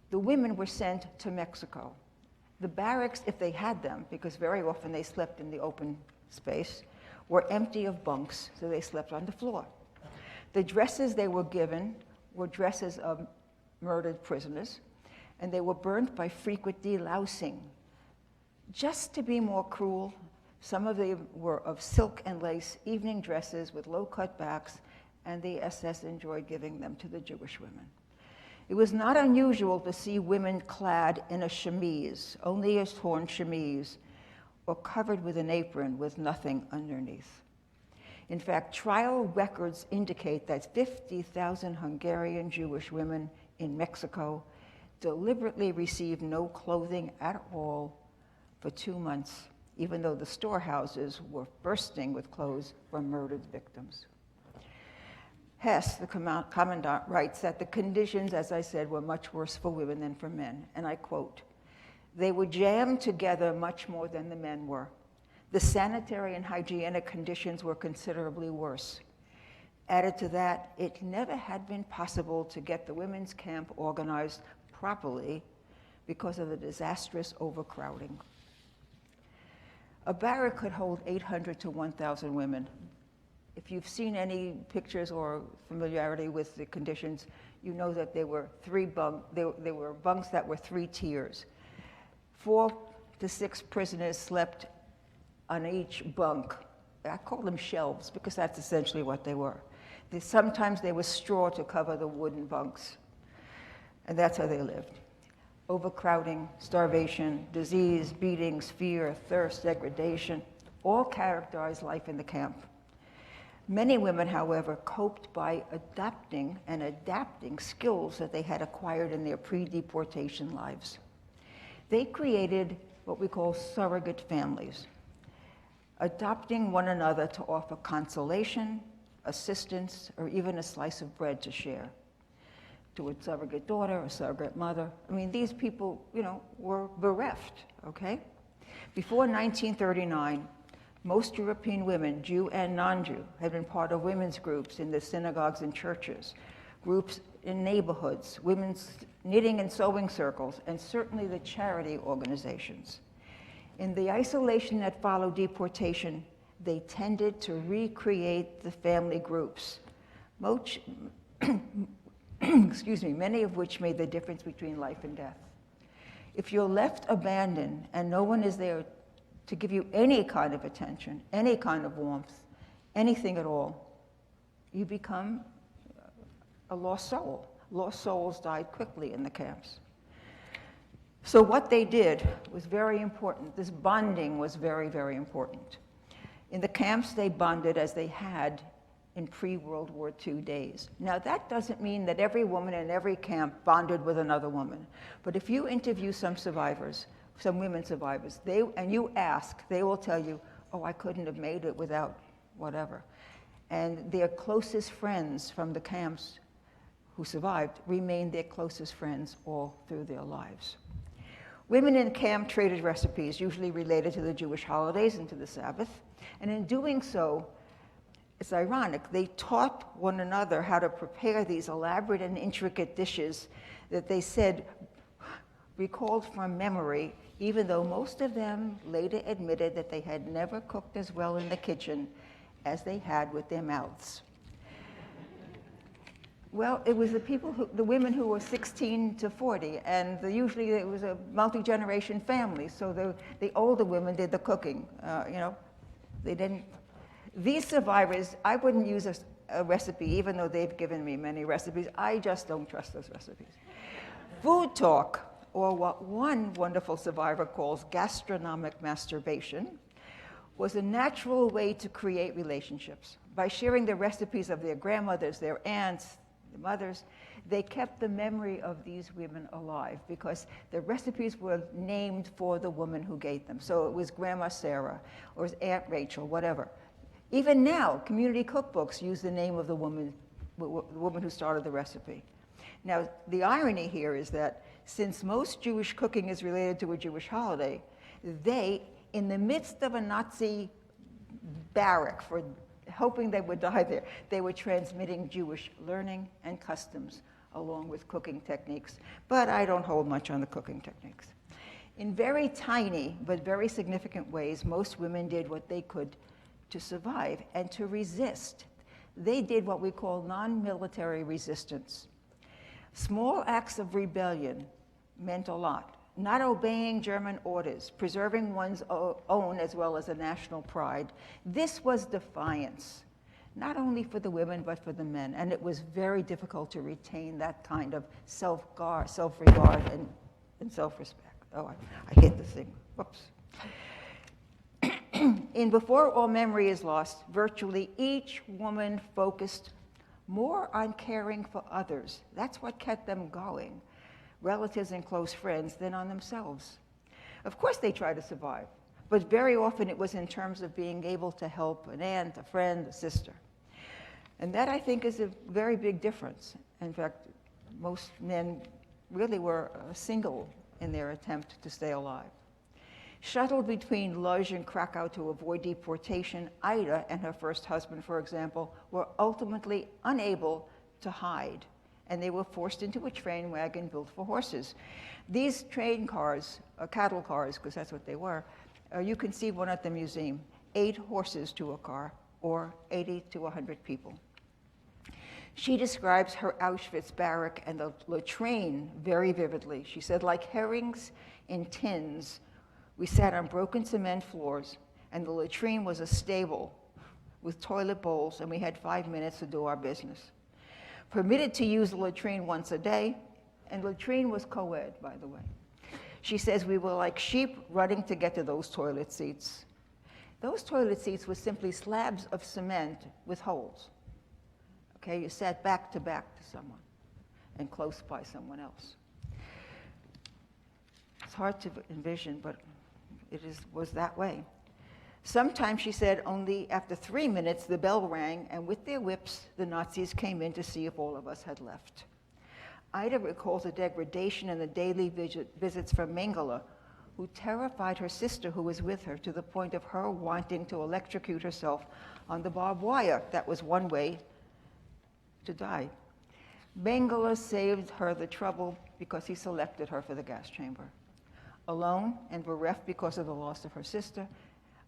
The women were sent to Mexico. The barracks, if they had them, because very often they slept in the open space, were empty of bunks, so they slept on the floor. The dresses they were given were dresses of murdered prisoners, and they were burnt by frequent delousing. Just to be more cruel, some of them were of silk and lace evening dresses with low-cut backs, and the SS enjoyed giving them to the Jewish women. It was not unusual to see women clad in a chemise, only a torn chemise, or covered with an apron with nothing underneath. In fact, trial records indicate that 50,000 Hungarian Jewish women in Mexico deliberately received no clothing at all for 2 months, even though the storehouses were bursting with clothes from murdered victims. Hess, the commandant, writes that the conditions, as I said, were much worse for women than for men, and I quote, "They were jammed together much more than the men were. The sanitary and hygienic conditions were considerably worse. Added to that, it never had been possible to get the women's camp organized properly because of the disastrous overcrowding." A barrack could hold 800 to 1,000 women. If you've seen any pictures or familiarity with the conditions, you know that they were they were bunks that were 3 tiers. 4 to 6 prisoners slept on each bunk. I call them shelves because that's essentially what they were. Sometimes there was straw to cover the wooden bunks, and that's how they lived. Overcrowding, starvation, disease, beatings, fear, thirst, degradation, all characterized life in the camp. Many women, however, coped by adopting and adapting skills that they had acquired in their pre-deportation lives. They created what we call surrogate families, adopting one another to offer consolation, assistance, or even a slice of bread to share to a surrogate daughter, a surrogate mother. I mean, these people, were bereft, okay? Before 1939, most European women, Jew and non-Jew, had been part of women's groups in the synagogues and churches, groups in neighborhoods, women's knitting and sewing circles, and certainly the charity organizations. In the isolation that followed deportation, they tended to recreate the family groups, excuse me, many of which made the difference between life and death. If you're left abandoned and no one is there to give you any kind of attention, any kind of warmth, anything at all, you become a lost soul. Lost souls died quickly in the camps. So what they did was very important. This bonding was very, very important. In the camps, they bonded as they had in pre-World War II days. Now, that doesn't mean that every woman in every camp bonded with another woman. But if you interview some survivors, some women survivors, and you ask, they will tell you, oh, I couldn't have made it without whatever. And their closest friends from the camps who survived remained their closest friends all through their lives. Women in camp traded recipes, usually related to the Jewish holidays and to the Sabbath. And in doing so, it's ironic, they taught one another how to prepare these elaborate and intricate dishes that they said recalled from memory, even though most of them later admitted that they had never cooked as well in the kitchen as they had with their mouths. Well, it was the women who were 16 to 40, and usually it was a multi-generation family, so the older women did the cooking. They didn't. These survivors, I wouldn't use a recipe, even though they've given me many recipes. I just don't trust those recipes. Food talk, or what one wonderful survivor calls gastronomic masturbation, was a natural way to create relationships. By sharing the recipes of their grandmothers, their aunts, their mothers, they kept the memory of these women alive because the recipes were named for the woman who gave them. So it was Grandma Sarah, or it was Aunt Rachel, whatever. Even now, community cookbooks use the name of the woman who started the recipe. Now, the irony here is that since most Jewish cooking is related to a Jewish holiday, they, in the midst of a Nazi barrack for hoping they would die there, they were transmitting Jewish learning and customs along with cooking techniques. But I don't hold much on the cooking techniques. In very tiny but very significant ways, most women did what they could to survive and to resist. They did what we call non-military resistance. Small acts of rebellion meant a lot. Not obeying German orders, preserving one's own as well as a national pride. This was defiance, not only for the women, but for the men. And it was very difficult to retain that kind of self-regard, and self-respect. Oh, I hit the thing. Whoops. In Before All Memory is Lost, virtually each woman focused more on caring for others. That's what kept them going, relatives and close friends, than on themselves. Of course they tried to survive, but very often it was in terms of being able to help an aunt, a friend, a sister. And that, I think, is a very big difference. In fact, most men really were single in their attempt to stay alive. Shuttled between Lodz and Krakow to avoid deportation, Ida and her first husband, for example, were ultimately unable to hide, and they were forced into a train wagon built for horses. These train cars, cattle cars, because that's what they were, you can see one at the museum, 8 horses to a car, or 80 to 100 people. She describes her Auschwitz barrack and the latrine very vividly. She said, like herrings in tins, we sat on broken cement floors, and the latrine was a stable with toilet bowls, and we had 5 minutes to do our business. Permitted to use the latrine once a day, and the latrine was co-ed, by the way. She says we were like sheep running to get to those toilet seats. Those toilet seats were simply slabs of cement with holes. Okay, you sat back to someone and close by someone else. It's hard to envision, but was that way. Sometimes, she said, only after 3 minutes the bell rang, and with their whips the Nazis came in to see if all of us had left. Ida recalls the degradation and the daily visits from Mengele, who terrified her sister who was with her to the point of her wanting to electrocute herself on the barbed wire. That was one way to die. Mengele saved her the trouble because he selected her for the gas chamber. Alone and bereft because of the loss of her sister,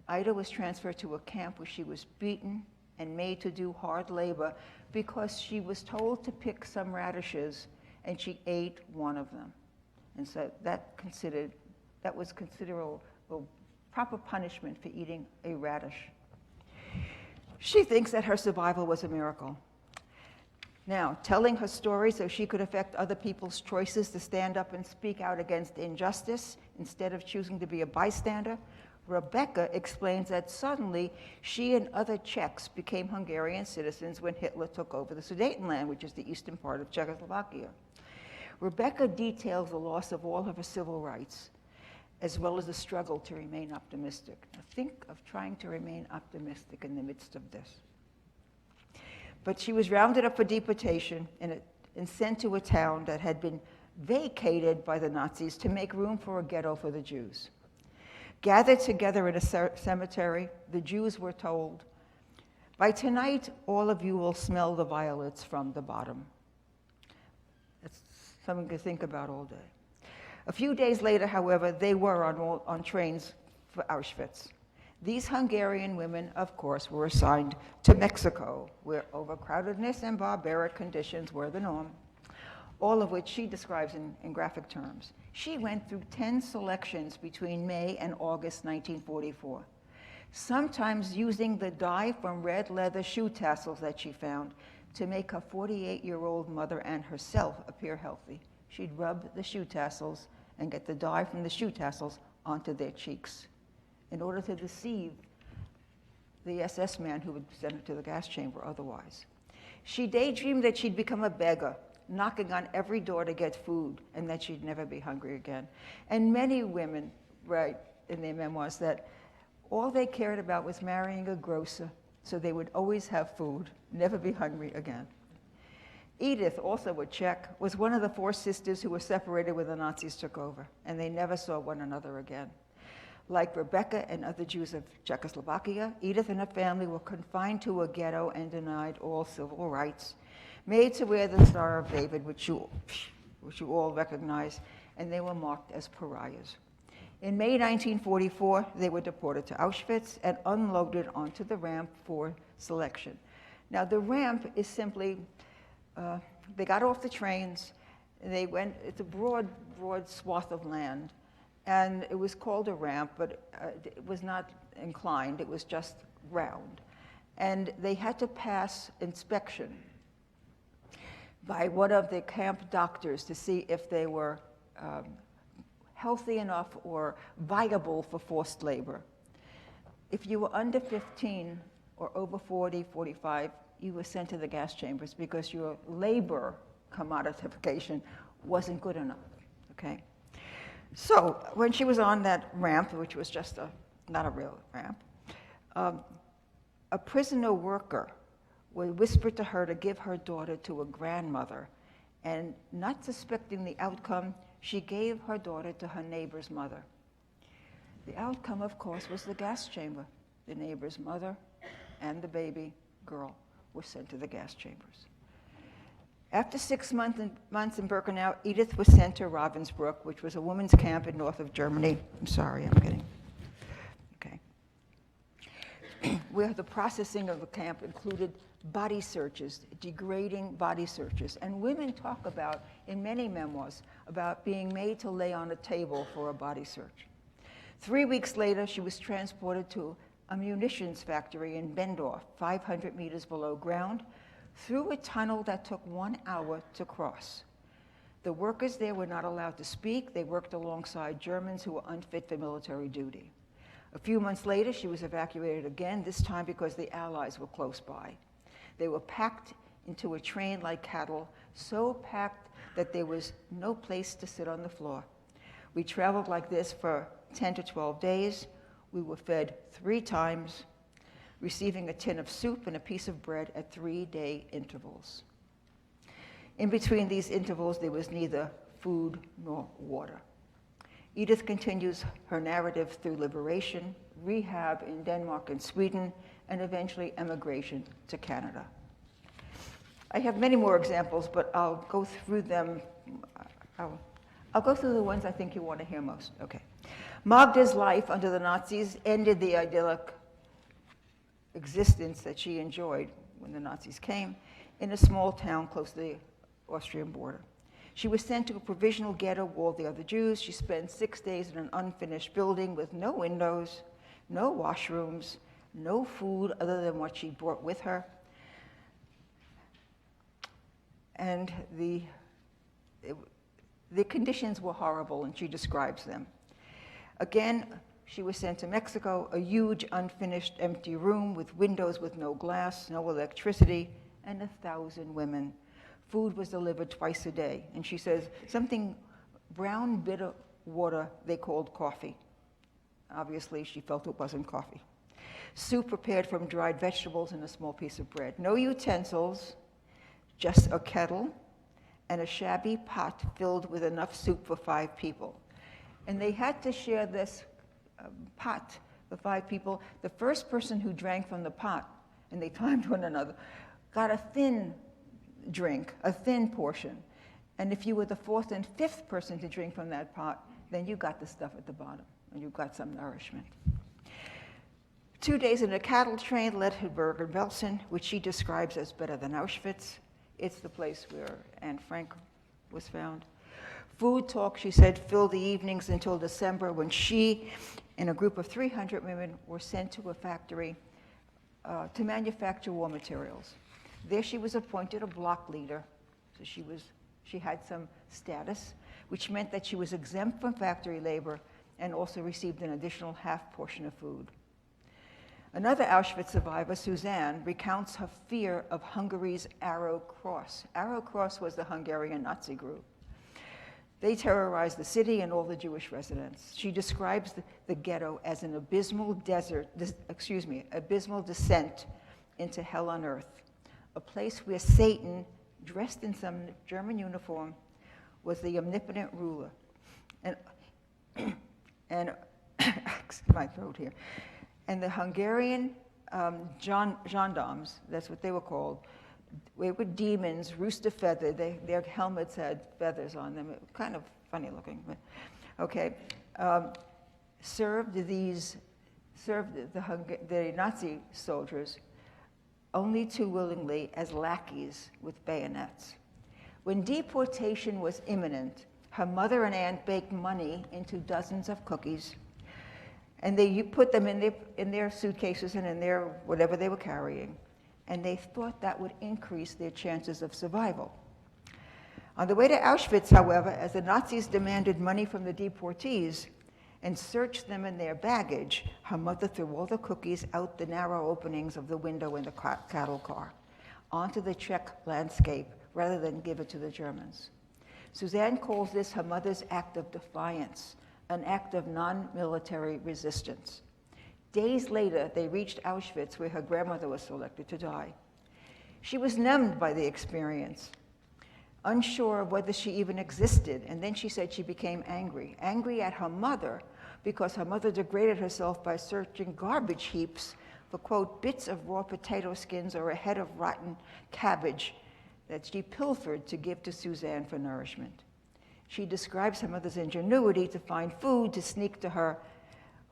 Ida was transferred to a camp where she was beaten and made to do hard labor because she was told to pick some radishes, and she ate one of them. And so that was considered a proper punishment for eating a radish. She thinks that her survival was a miracle. Now, telling her story so she could affect other people's choices to stand up and speak out against injustice instead of choosing to be a bystander, Rebecca explains that suddenly she and other Czechs became Hungarian citizens when Hitler took over the Sudetenland, which is the eastern part of Czechoslovakia. Rebecca details the loss of all of her civil rights, as well as the struggle to remain optimistic. Now, think of trying to remain optimistic in the midst of this. But she was rounded up for deportation and sent to a town that had been vacated by the Nazis to make room for a ghetto for the Jews. Gathered together in a cemetery, the Jews were told, "By tonight, all of you will smell the violets from the bottom." That's something to think about all day. A few days later, however, they were on trains for Auschwitz. These Hungarian women, of course, were assigned to Mexico, where overcrowdedness and barbaric conditions were the norm, all of which she describes in graphic terms. She went through 10 selections between May and August 1944, sometimes using the dye from red leather shoe tassels that she found to make her 48-year-old mother and herself appear healthy. She'd rub the shoe tassels and get the dye from the shoe tassels onto their cheeks in order to deceive the SS man who would send her to the gas chamber otherwise. She daydreamed that she'd become a beggar, knocking on every door to get food, and that she'd never be hungry again. And many women write in their memoirs that all they cared about was marrying a grocer, so they would always have food, never be hungry again. Edith, also a Czech, was one of the 4 sisters who were separated when the Nazis took over, and they never saw one another again. Like Rebecca and other Jews of Czechoslovakia, Edith and her family were confined to a ghetto and denied all civil rights, made to wear the Star of David, which you all recognize, and they were marked as pariahs. In May 1944, they were deported to Auschwitz and unloaded onto the ramp for selection. Now, the ramp is simply, they got off the trains, and they went, it's a broad swath of land, and it was called a ramp, but it was not inclined, it was just round. And they had to pass inspection by one of the camp doctors to see if they were healthy enough or viable for forced labor. If you were under 15 or over 40, 45, you were sent to the gas chambers because your labor commodification wasn't good enough, okay? So when she was on that ramp, which was just not a real ramp, a prisoner worker whispered to her to give her daughter to a grandmother, and not suspecting the outcome, she gave her daughter to her neighbor's mother. The outcome, of course, was the gas chamber. The neighbor's mother and the baby girl were sent to the gas chambers. After 6 months in Birkenau, Edith was sent to Ravensbrück, which was a women's camp in north of Germany. I'm sorry, I'm kidding. Okay. Where the processing of the camp included body searches, degrading body searches. And women talk about, in many memoirs, about being made to lay on a table for a body search. 3 weeks later, she was transported to a munitions factory in Bendorf, 500 meters below ground, through a tunnel that took 1 hour to cross. The workers there were not allowed to speak. They worked alongside Germans who were unfit for military duty. A few months later, she was evacuated again, this time because the Allies were close by. They were packed into a train like cattle, so packed that there was no place to sit on the floor. We traveled like this for 10 to 12 days. We were fed 3 times, receiving a tin of soup and a piece of bread at 3-day intervals. In between these intervals, there was neither food nor water. Edith continues her narrative through liberation, rehab in Denmark and Sweden, and eventually emigration to Canada. I have many more examples, but I'll go through them. I'll go through the ones I think you want to hear most. Okay. Magda's life under the Nazis ended the idyllic existence that she enjoyed when the Nazis came in a small town close to the Austrian border. She was sent to a provisional ghetto with all the other Jews. She spent 6 days in an unfinished building with no windows, no washrooms, no food other than what she brought with her. And the conditions were horrible, and she describes them. Again, she was sent to Mexico, a huge, unfinished, empty room with windows with no glass, no electricity, and 1,000 women. Food was delivered twice a day. And she says, something brown, bitter water they called coffee. Obviously, she felt it wasn't coffee. Soup prepared from dried vegetables and a small piece of bread. No utensils, just a kettle and a shabby pot filled with enough soup for 5 people. And they had to share this pot, the 5 people. The first person who drank from the pot, and they timed one another, got a thin drink, a thin portion. And if you were the 4th and 5th person to drink from that pot, then you got the stuff at the bottom, and you got some nourishment. 2 days in a cattle train led to Bergen-Belsen, which she describes as better than Auschwitz. It's the place where Anne Frank was found. Food talk, she said, filled the evenings until December, when she and a group of 300 women were sent to a factory to manufacture war materials. There she was appointed a block leader, so she had some status, which meant that she was exempt from factory labor and also received an additional half portion of food. Another Auschwitz survivor, Suzanne, recounts her fear of Hungary's Arrow Cross. Arrow Cross was the Hungarian Nazi group. They terrorized the city and all the Jewish residents. She describes the ghetto as an abysmal descent into hell on earth, a place where Satan, dressed in some German uniform, was the omnipotent ruler. And my throat here. And the Hungarian gendarmes, that's what they were called, they were demons, rooster feather. Their helmets had feathers on them, kind of funny looking, but okay. Served the Nazi soldiers only too willingly as lackeys with bayonets. When deportation was imminent, her mother and aunt baked money into dozens of cookies, and they put them in their suitcases and in their whatever they were carrying, and they thought that would increase their chances of survival. On the way to Auschwitz, however, as the Nazis demanded money from the deportees and searched them in their baggage, her mother threw all the cookies out the narrow openings of the window in the cattle car onto the Czech landscape rather than give it to the Germans. Suzanne calls this her mother's act of defiance, an act of non-military resistance. Days later, they reached Auschwitz, where her grandmother was selected to die. She was numbed by the experience, unsure of whether she even existed, and then she said she became angry at her mother, because her mother degraded herself by searching garbage heaps for, quote, bits of raw potato skins or a head of rotten cabbage that she pilfered to give to Suzanne for nourishment. She describes her mother's ingenuity to find food to sneak to her,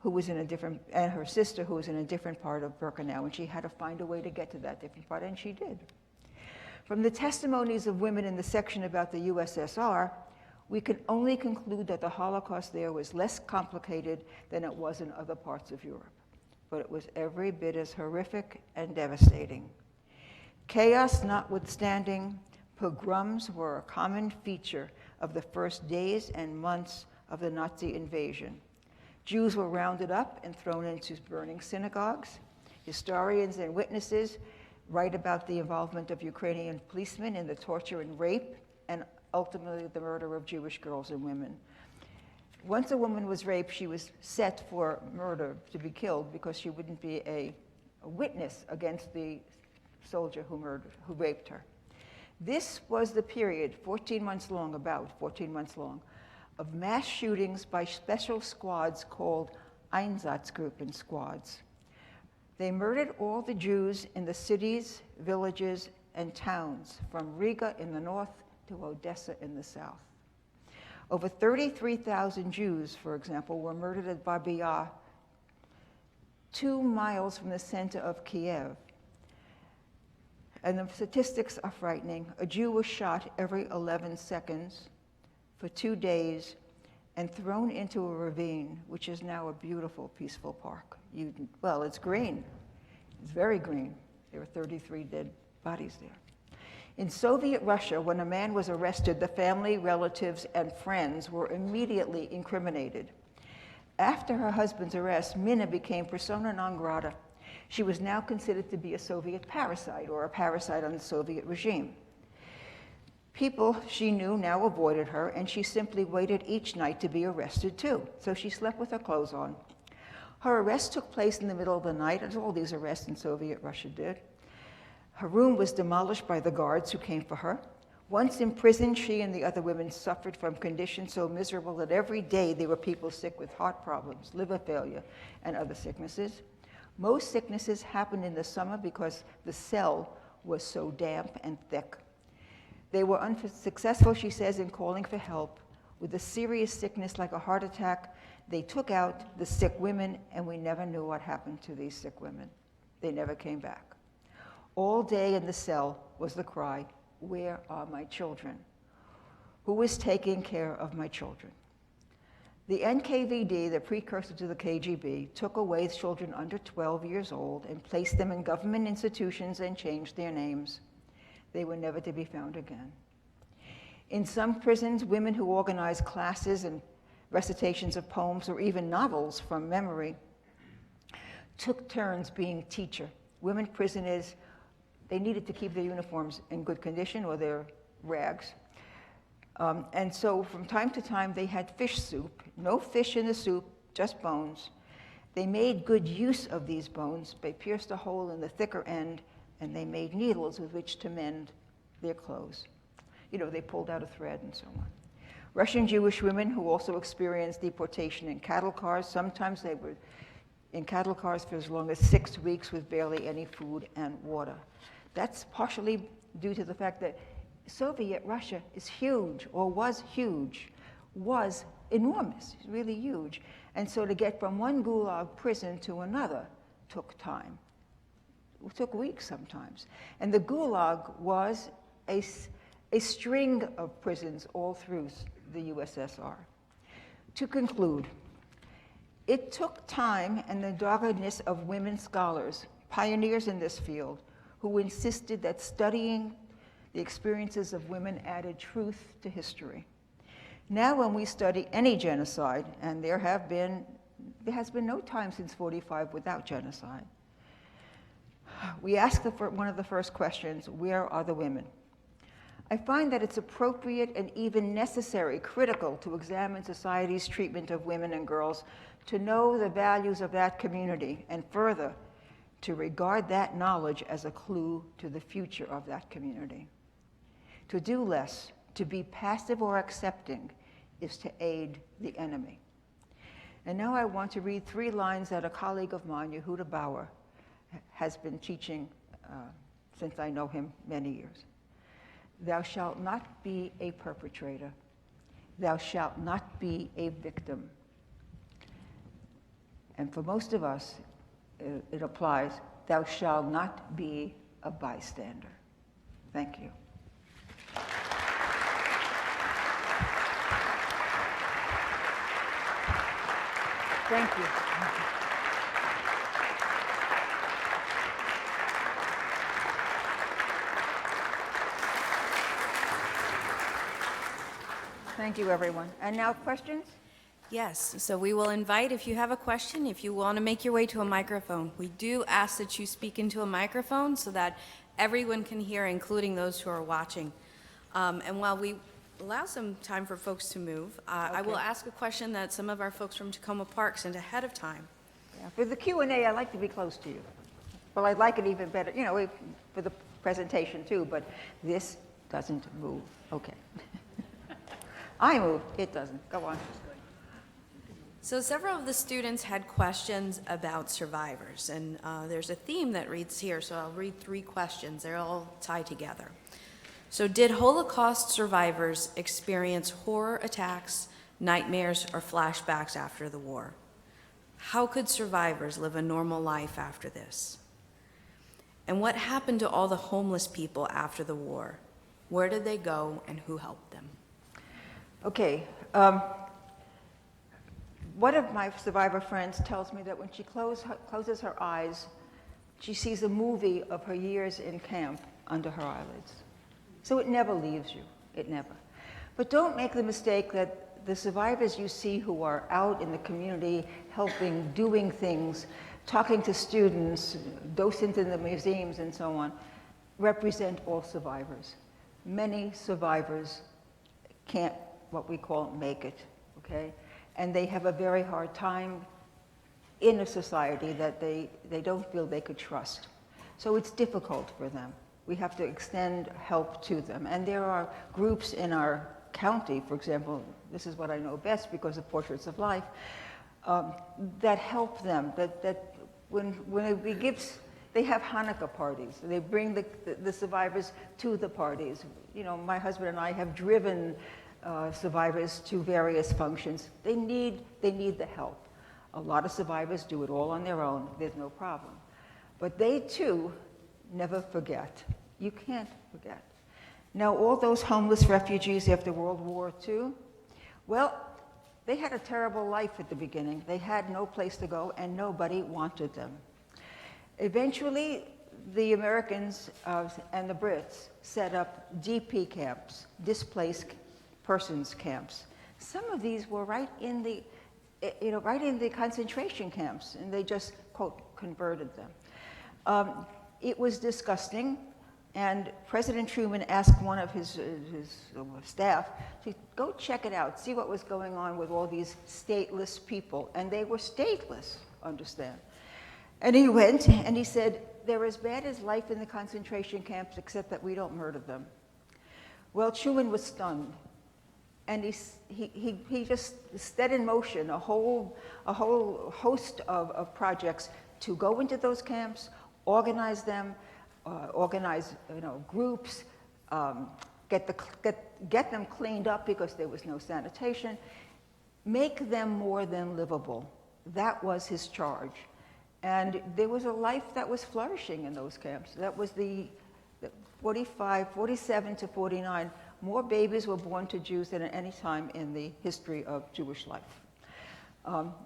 and her sister, who was in a different part of Birkenau, and she had to find a way to get to that different part, and she did. From the testimonies of women in the section about the USSR, we can only conclude that the Holocaust there was less complicated than it was in other parts of Europe, but it was every bit as horrific and devastating. Chaos notwithstanding, pogroms were a common feature of the first days and months of the Nazi invasion. Jews were rounded up and thrown into burning synagogues. Historians and witnesses write about the involvement of Ukrainian policemen in the torture and rape, and ultimately the murder of Jewish girls and women. Once a woman was raped, she was set for murder, to be killed, because she wouldn't be a witness against the soldier who raped her. This was the period, 14 months long, of mass shootings by special squads called Einsatzgruppen squads. They murdered all the Jews in the cities, villages, and towns, from Riga in the north to Odessa in the south. Over 33,000 Jews, for example, were murdered at Babi-Yar, 2 miles from the center of Kiev. And the statistics are frightening. A Jew was shot every 11 seconds for 2 days and thrown into a ravine, which is now a beautiful, peaceful park. Well, it's green. It's very green. There are 33 dead bodies there. In Soviet Russia, when a man was arrested, the family, relatives, and friends were immediately incriminated. After her husband's arrest, Myrna became persona non grata. She was now considered to be a Soviet parasite, or a parasite on the Soviet regime. People she knew now avoided her, and she simply waited each night to be arrested too. So she slept with her clothes on. Her arrest took place in the middle of the night, as all these arrests in Soviet Russia did. Her room was demolished by the guards who came for her. Once in prison, she and the other women suffered from conditions so miserable that every day there were people sick with heart problems, liver failure, and other sicknesses. Most sicknesses happened in the summer because the cell was so damp and thick. They were unsuccessful, she says, in calling for help. With a serious sickness like a heart attack, they took out the sick women, and we never knew what happened to these sick women. They never came back. All day in the cell was the cry, "Where are my children? Who is taking care of my children?" The NKVD, the precursor to the KGB, took away children under 12 years old and placed them in government institutions and changed their names. They were never to be found again. In some prisons, women who organized classes and recitations of poems or even novels from memory took turns being teacher. Women prisoners, they needed to keep their uniforms in good condition or their rags. And so from time to time, they had fish soup. No fish in the soup, just bones. They made good use of these bones. They pierced a hole in the thicker end, and they made needles with which to mend their clothes. You know, they pulled out a thread and so on. Russian Jewish women who also experienced deportation in cattle cars, sometimes they were in cattle cars for as long as 6 weeks with barely any food and water. That's partially due to the fact that Soviet Russia is huge, or was huge, was enormous, really huge. And so to get from one gulag prison to another took time. It took weeks sometimes. And the gulag was a string of prisons all through the USSR. To conclude, it took time and the doggedness of women scholars, pioneers in this field, who insisted that studying the experiences of women added truth to history. Now when we study any genocide, and there has been no time since 45 without genocide, we ask one of the first questions, where are the women? I find that it's appropriate and even necessary, critical, to examine society's treatment of women and girls, to know the values of that community, and further, to regard that knowledge as a clue to the future of that community. To do less, to be passive or accepting, is to aid the enemy. And now I want to read 3 lines that a colleague of mine, Yehuda Bauer, has been teaching since I know him many years. Thou shalt not be a perpetrator. Thou shalt not be a victim. And for most of us, it applies, thou shalt not be a bystander. Thank you. Thank you. Thank you, everyone. And now questions? Yes, so we will invite, if you have a question, if you want to make your way to a microphone. We do ask that you speak into a microphone so that everyone can hear, including those who are watching. And while we allow some time for folks to move, I will ask a question that some of our folks from Tacoma Park sent ahead of time. Yeah, for the Q&A, I like to be close to you. Well, I'd like it even better, you know, for the presentation too, but this doesn't move. Okay. I move, it doesn't. Go on. So several of the students had questions about survivors, and there's a theme that reads here, so I'll read 3 questions. They're all tied together. So did Holocaust survivors experience horror attacks, nightmares, or flashbacks after the war? How could survivors live a normal life after this? And what happened to all the homeless people after the war? Where did they go and who helped them? Okay. One of my survivor friends tells me that when she closes her eyes, she sees a movie of her years in camp under her eyelids. So it never leaves you, it never. But don't make the mistake that the survivors you see who are out in the community, helping, doing things, talking to students, docents in the museums and so on, represent all survivors. Many survivors can't, what we call, make it, okay? And they have a very hard time in a society that they don't feel they could trust. So it's difficult for them. We have to extend help to them. And there are groups in our county, for example, this is what I know best because of Portraits of Life, that help them, that when we give, they have Hanukkah parties. They bring the survivors to the parties. You know, my husband and I have driven survivors to various functions. They need the help. A lot of survivors do it all on their own. There's no problem. But they too never forget. You can't forget. Now, all those homeless refugees after World War II, well, they had a terrible life at the beginning. They had no place to go, and nobody wanted them. Eventually, the Americans and the Brits set up DP camps, displaced persons camps. Some of these were right in the concentration camps, and they just, quote, converted them. It was disgusting, and President Truman asked one of his staff to go check it out, see what was going on with all these stateless people, and they were stateless, understand. And he went, and he said, they're as bad as life in the concentration camps, except that we don't murder them. Well, Truman was stunned, and he just set in motion a whole host of projects to go into those camps, organize them, organize groups, get them cleaned up because there was no sanitation, make them more than livable. That was his charge. And there was a life that was flourishing in those camps. That was the 47 to 49. More babies were born to Jews than at any time in the history of Jewish life.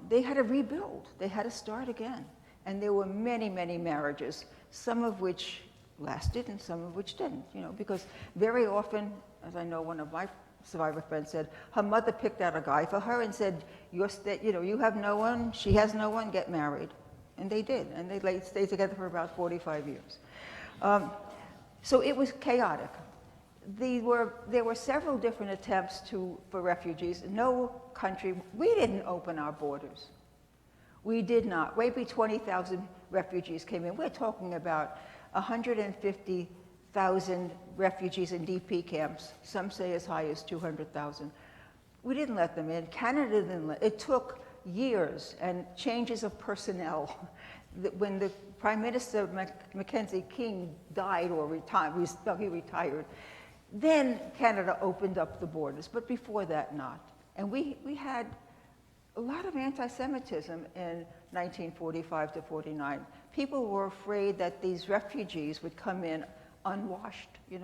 They had to rebuild. They had to start again. And there were many, many marriages, some of which lasted and some of which didn't, because very often, as I know one of my survivor friends said, her mother picked out a guy for her and said, you have no one, she has no one, get married. And they did, and they stayed together for about 45 years. So it was chaotic. There were several different attempts for refugees. No country, we didn't open our borders. We did not. Maybe 20,000 refugees came in. We're talking about 150,000 refugees in DP camps. Some say as high as 200,000. We didn't let them in. Canada didn't let. It took years and changes of personnel. When the Prime Minister Mackenzie King died or retired, he retired, then Canada opened up the borders, but before that, not. And we had a lot of anti-Semitism in 1945 to 49. People were afraid that these refugees would come in unwashed, they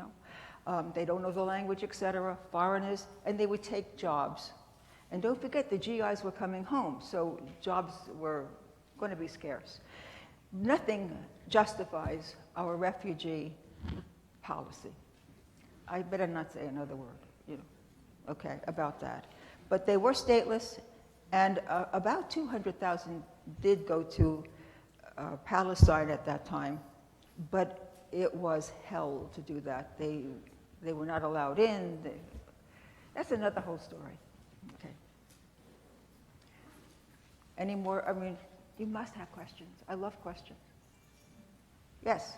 don't know the language, et cetera, foreigners, and they would take jobs. And don't forget, the GIs were coming home, so jobs were going to be scarce. Nothing justifies our refugee policy. I better not say another word, okay, about that. But they were stateless, and about 200,000 did go to Palestine at that time, but it was hell to do that. They were not allowed in. That's another whole story. Okay. Any more? I mean, you must have questions. I love questions. Yes.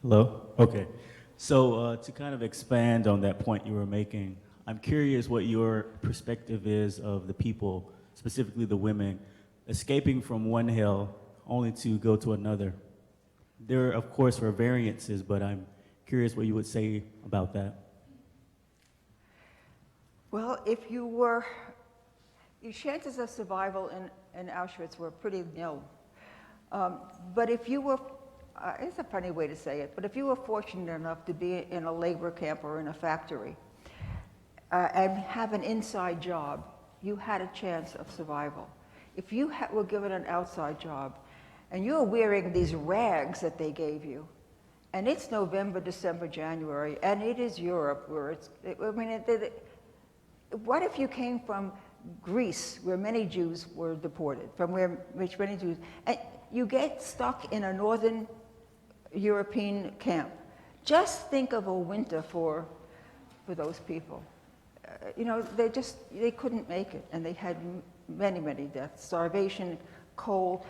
Hello? Okay. So to kind of expand on that point you were making, I'm curious what your perspective is of the people, specifically the women, escaping from one hell only to go to another. There, of course, were variances, but I'm curious what you would say about that. Well, your chances of survival in Auschwitz were pretty nil. But if you were, it's a funny way to say it, but if you were fortunate enough to be in a labor camp or in a factory and have an inside job, you had a chance of survival. If you were given an outside job and you're wearing these rags that they gave you, and it's November, December, January, and it is Europe where what if you came from Greece, where many Jews were deported, from where many Jews, and you get stuck in a northern European camp? Just think of a winter for those people. They couldn't make it, and they had many, many deaths, starvation, cold.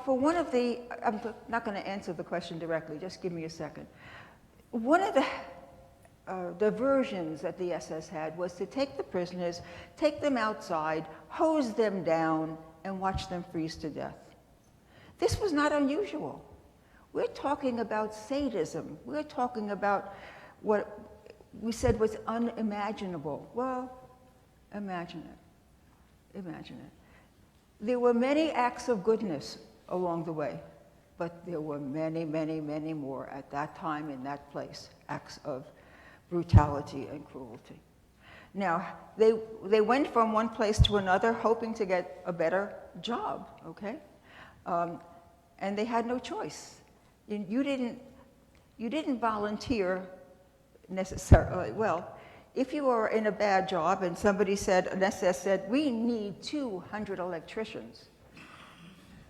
For one of I'm not going to answer the question directly, just give me a second. One of the diversions that the SS had was to take the prisoners, take them outside, hose them down, and watch them freeze to death. This was not unusual. We're talking about sadism. We're talking about what we said was unimaginable. Well, imagine it. Imagine it. There were many acts of goodness along the way, but there were many, many, many more at that time in that place, acts of brutality and cruelty. Now, they went from one place to another hoping to get a better job, okay? And they had no choice. You didn't volunteer necessarily. Well, if you were in a bad job and somebody said, an SS said, we need 200 electricians.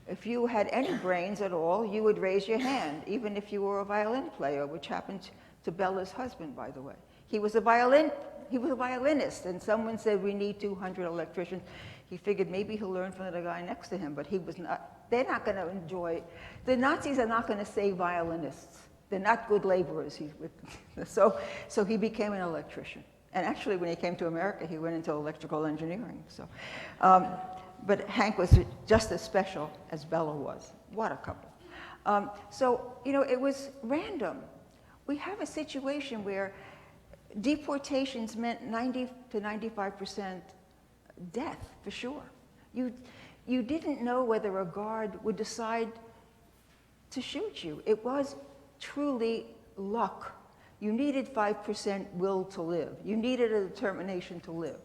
If you had any brains at all, you would raise your hand, even if you were a violin player, which happened to Bella's husband, by the way. He was a violinist, and someone said, we need 200 electricians. He figured maybe he'll learn from the guy next to him, but he was not. They're not going to enjoy it. The Nazis are not going to save violinists. They're not good laborers. So he became an electrician. And actually, when he came to America, he went into electrical engineering. So, but Hank was just as special as Bella was. What a couple. It was random. We have a situation where deportations meant 90 to 95% death, for sure. You didn't know whether a guard would decide to shoot you. It was truly luck. You needed 5% will to live. You needed a determination to live.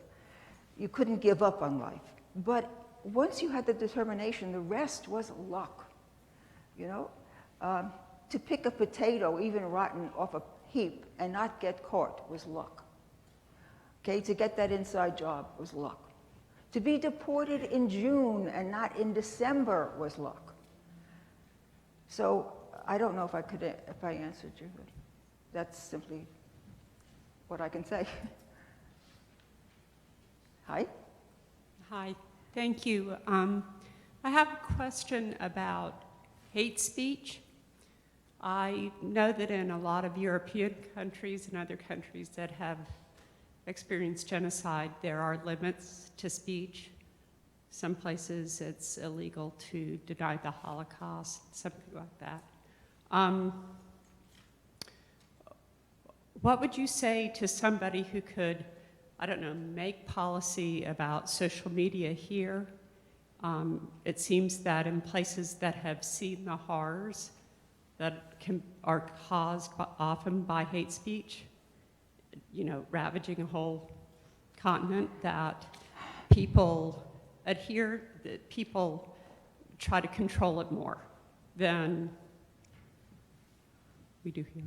You couldn't give up on life. But once you had the determination, the rest was luck. To pick a potato, even rotten, off a heap and not get caught was luck. Okay, to get that inside job was luck. To be deported in June and not in December was luck. So I don't know if I answered you, but that's simply what I can say. Hi. Hi, thank you. I have a question about hate speech. I know that in a lot of European countries and other countries that have experienced genocide, there are limits to speech. Some places it's illegal to deny the Holocaust, something like that. What would you say to somebody who could, I don't know, make policy about social media here? It seems that in places that have seen the horrors that are caused often by hate speech, ravaging a whole continent, that people adhere, that people try to control it more than we do here.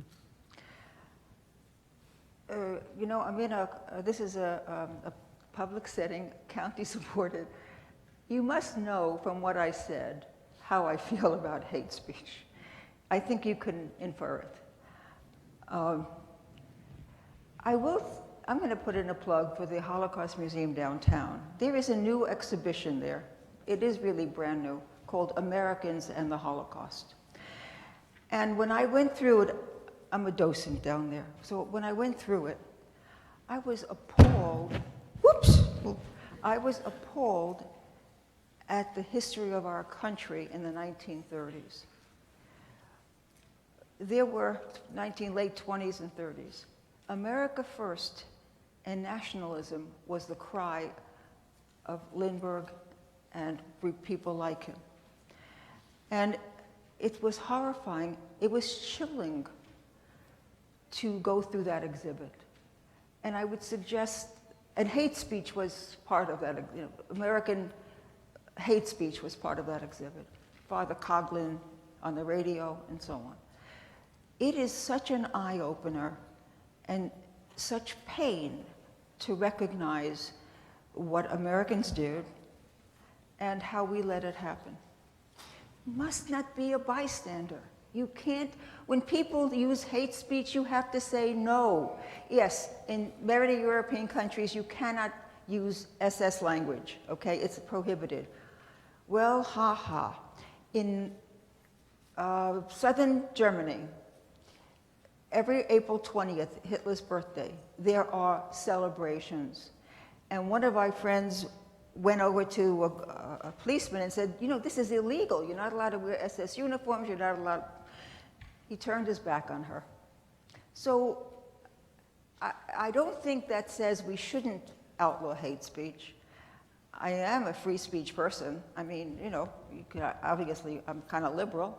This is a public setting, county supported. You must know from what I said how I feel about hate speech. I think you can infer it. I'm going to put in a plug for the Holocaust Museum downtown. There is a new exhibition there. It is really brand new, called Americans and the Holocaust. And when I went through it, I'm a docent down there. So when I went through it, I was appalled. I was appalled at the history of our country in the 1930s. there were late 20s and 30s. America first and nationalism was the cry of Lindbergh and people like him. And it was horrifying, it was chilling to go through that exhibit. And I would suggest, and hate speech was part of that, American hate speech was part of that exhibit. Father Coughlin on the radio and so on. It is such an eye-opener and such pain to recognize what Americans did and how we let it happen. Must not be a bystander. You can't, when people use hate speech, you have to say no. Yes, in many European countries, you cannot use SS language, okay? It's prohibited. Well, ha ha. In southern Germany, every April 20th, Hitler's birthday, there are celebrations. And one of our friends went over to a policeman and said, you know, this is illegal. You're not allowed to wear SS uniforms. You're not allowed. He turned his back on her. So I don't think that says we shouldn't outlaw hate speech. I am a free speech person. I mean, you know, obviously I'm kind of liberal.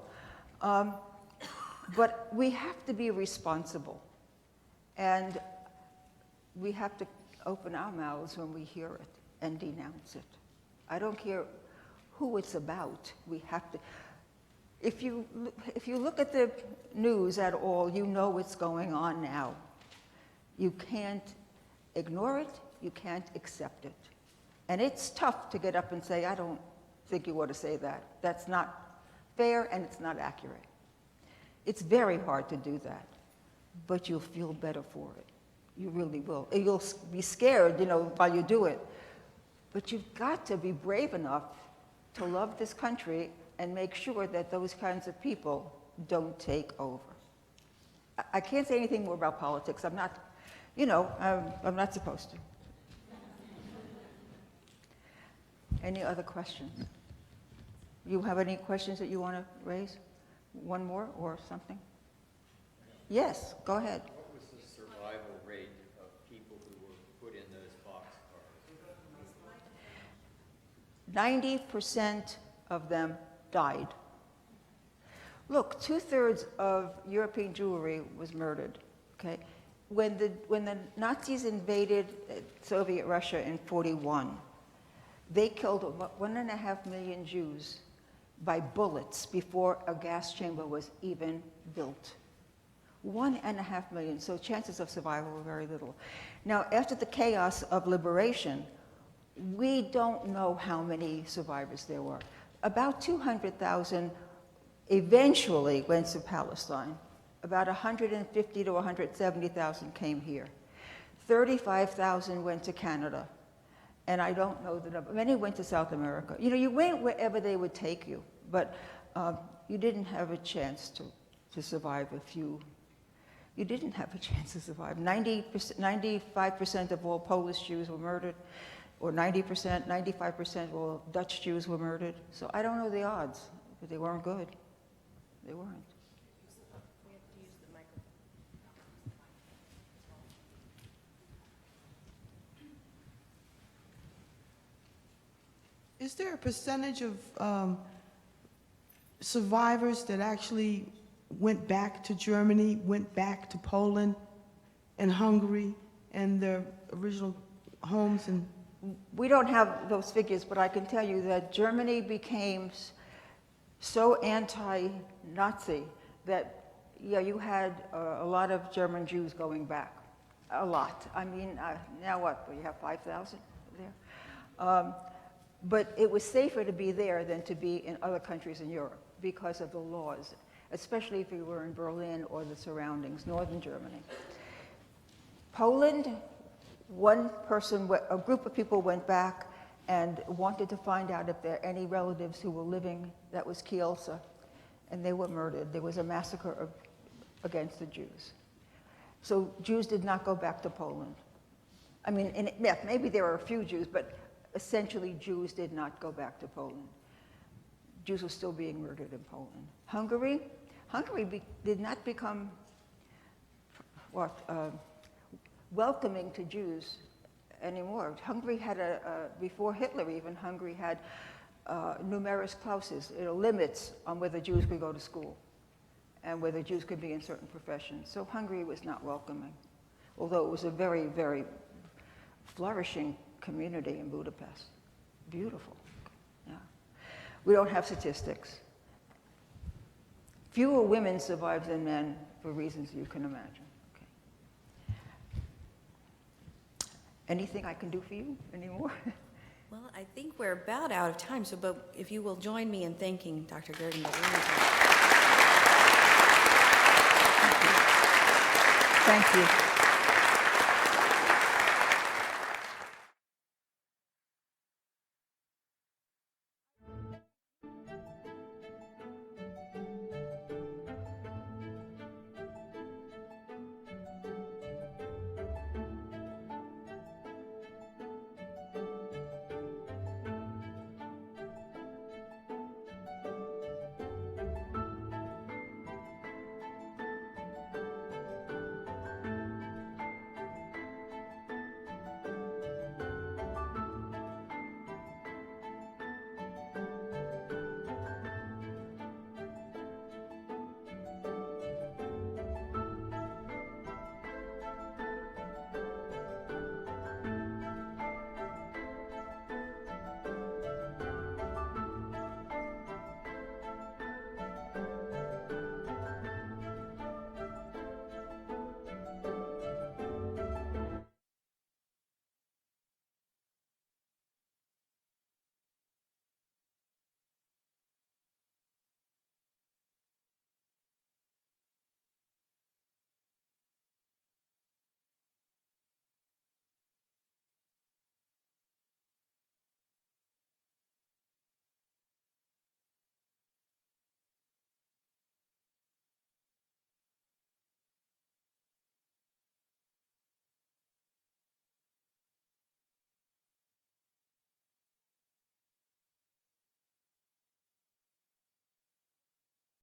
But we have to be responsible. And we have to open our mouths when we hear it and denounce it. I don't care who it's about. We have to. If you look at the news at all, you know what's going on now. You can't ignore it. You can't accept it. And it's tough to get up and say, I don't think you ought to say that. That's not fair and it's not accurate. It's very hard to do that, but you'll feel better for it. You really will. You'll be scared, you know, while you do it. But you've got to be brave enough to love this country and make sure that those kinds of people don't take over. I can't say anything more about politics. I'm not, you know, I'm not supposed to. Any other questions? You have any questions that you want to raise? One more or something? Yes, go ahead. What was the survival rate of people who were put in those boxcars? 90% of them died. Look, 2/3 of European Jewry was murdered, okay? When the Nazis invaded Soviet Russia in 1941, they killed 1.5 million Jews by bullets before a gas chamber was even built. 1.5 million, so chances of survival were very little. Now, after the chaos of liberation, we don't know how many survivors there were. About 200,000 eventually went to Palestine. About 150 to 170,000 came here. 35,000 went to Canada. And I don't know the number. Many went to South America. You know, you went wherever they would take you, but you didn't have a chance to survive if you didn't have a chance to survive. 95% of all Polish Jews were murdered, or 90%, 95% of all Dutch Jews were murdered. So I don't know the odds, but they weren't good. They weren't. Is there a percentage of survivors that actually went back to Germany, went back to Poland and Hungary and their original homes? And we don't have those figures, but I can tell you that Germany became so anti-Nazi that, yeah, you had a lot of German Jews going back. A lot. I mean, now what? You have 5,000 there? But it was safer to be there than to be in other countries in Europe because of the laws, especially if you were in Berlin or the surroundings, northern Germany. Poland, a group of people went back and wanted to find out if there are any relatives who were living. That was Kielce, and they were murdered. There was a massacre against the Jews. So Jews did not go back to Poland. I mean, maybe there were a few Jews, but essentially, Jews did not go back to Poland. Jews were still being murdered in Poland. Hungary did not become welcoming to Jews anymore. Hungary had before Hitler even, Hungary had numerus clausus, limits on whether Jews could go to school and whether Jews could be in certain professions. So Hungary was not welcoming, although it was a very, very flourishing community in Budapest. Beautiful, yeah. We don't have statistics. Fewer women survive than men for reasons you can imagine. Okay. Anything I can do for you anymore? Well, I think we're about out of time, but if you will join me in thanking Dr. Goldenberg. Thank you.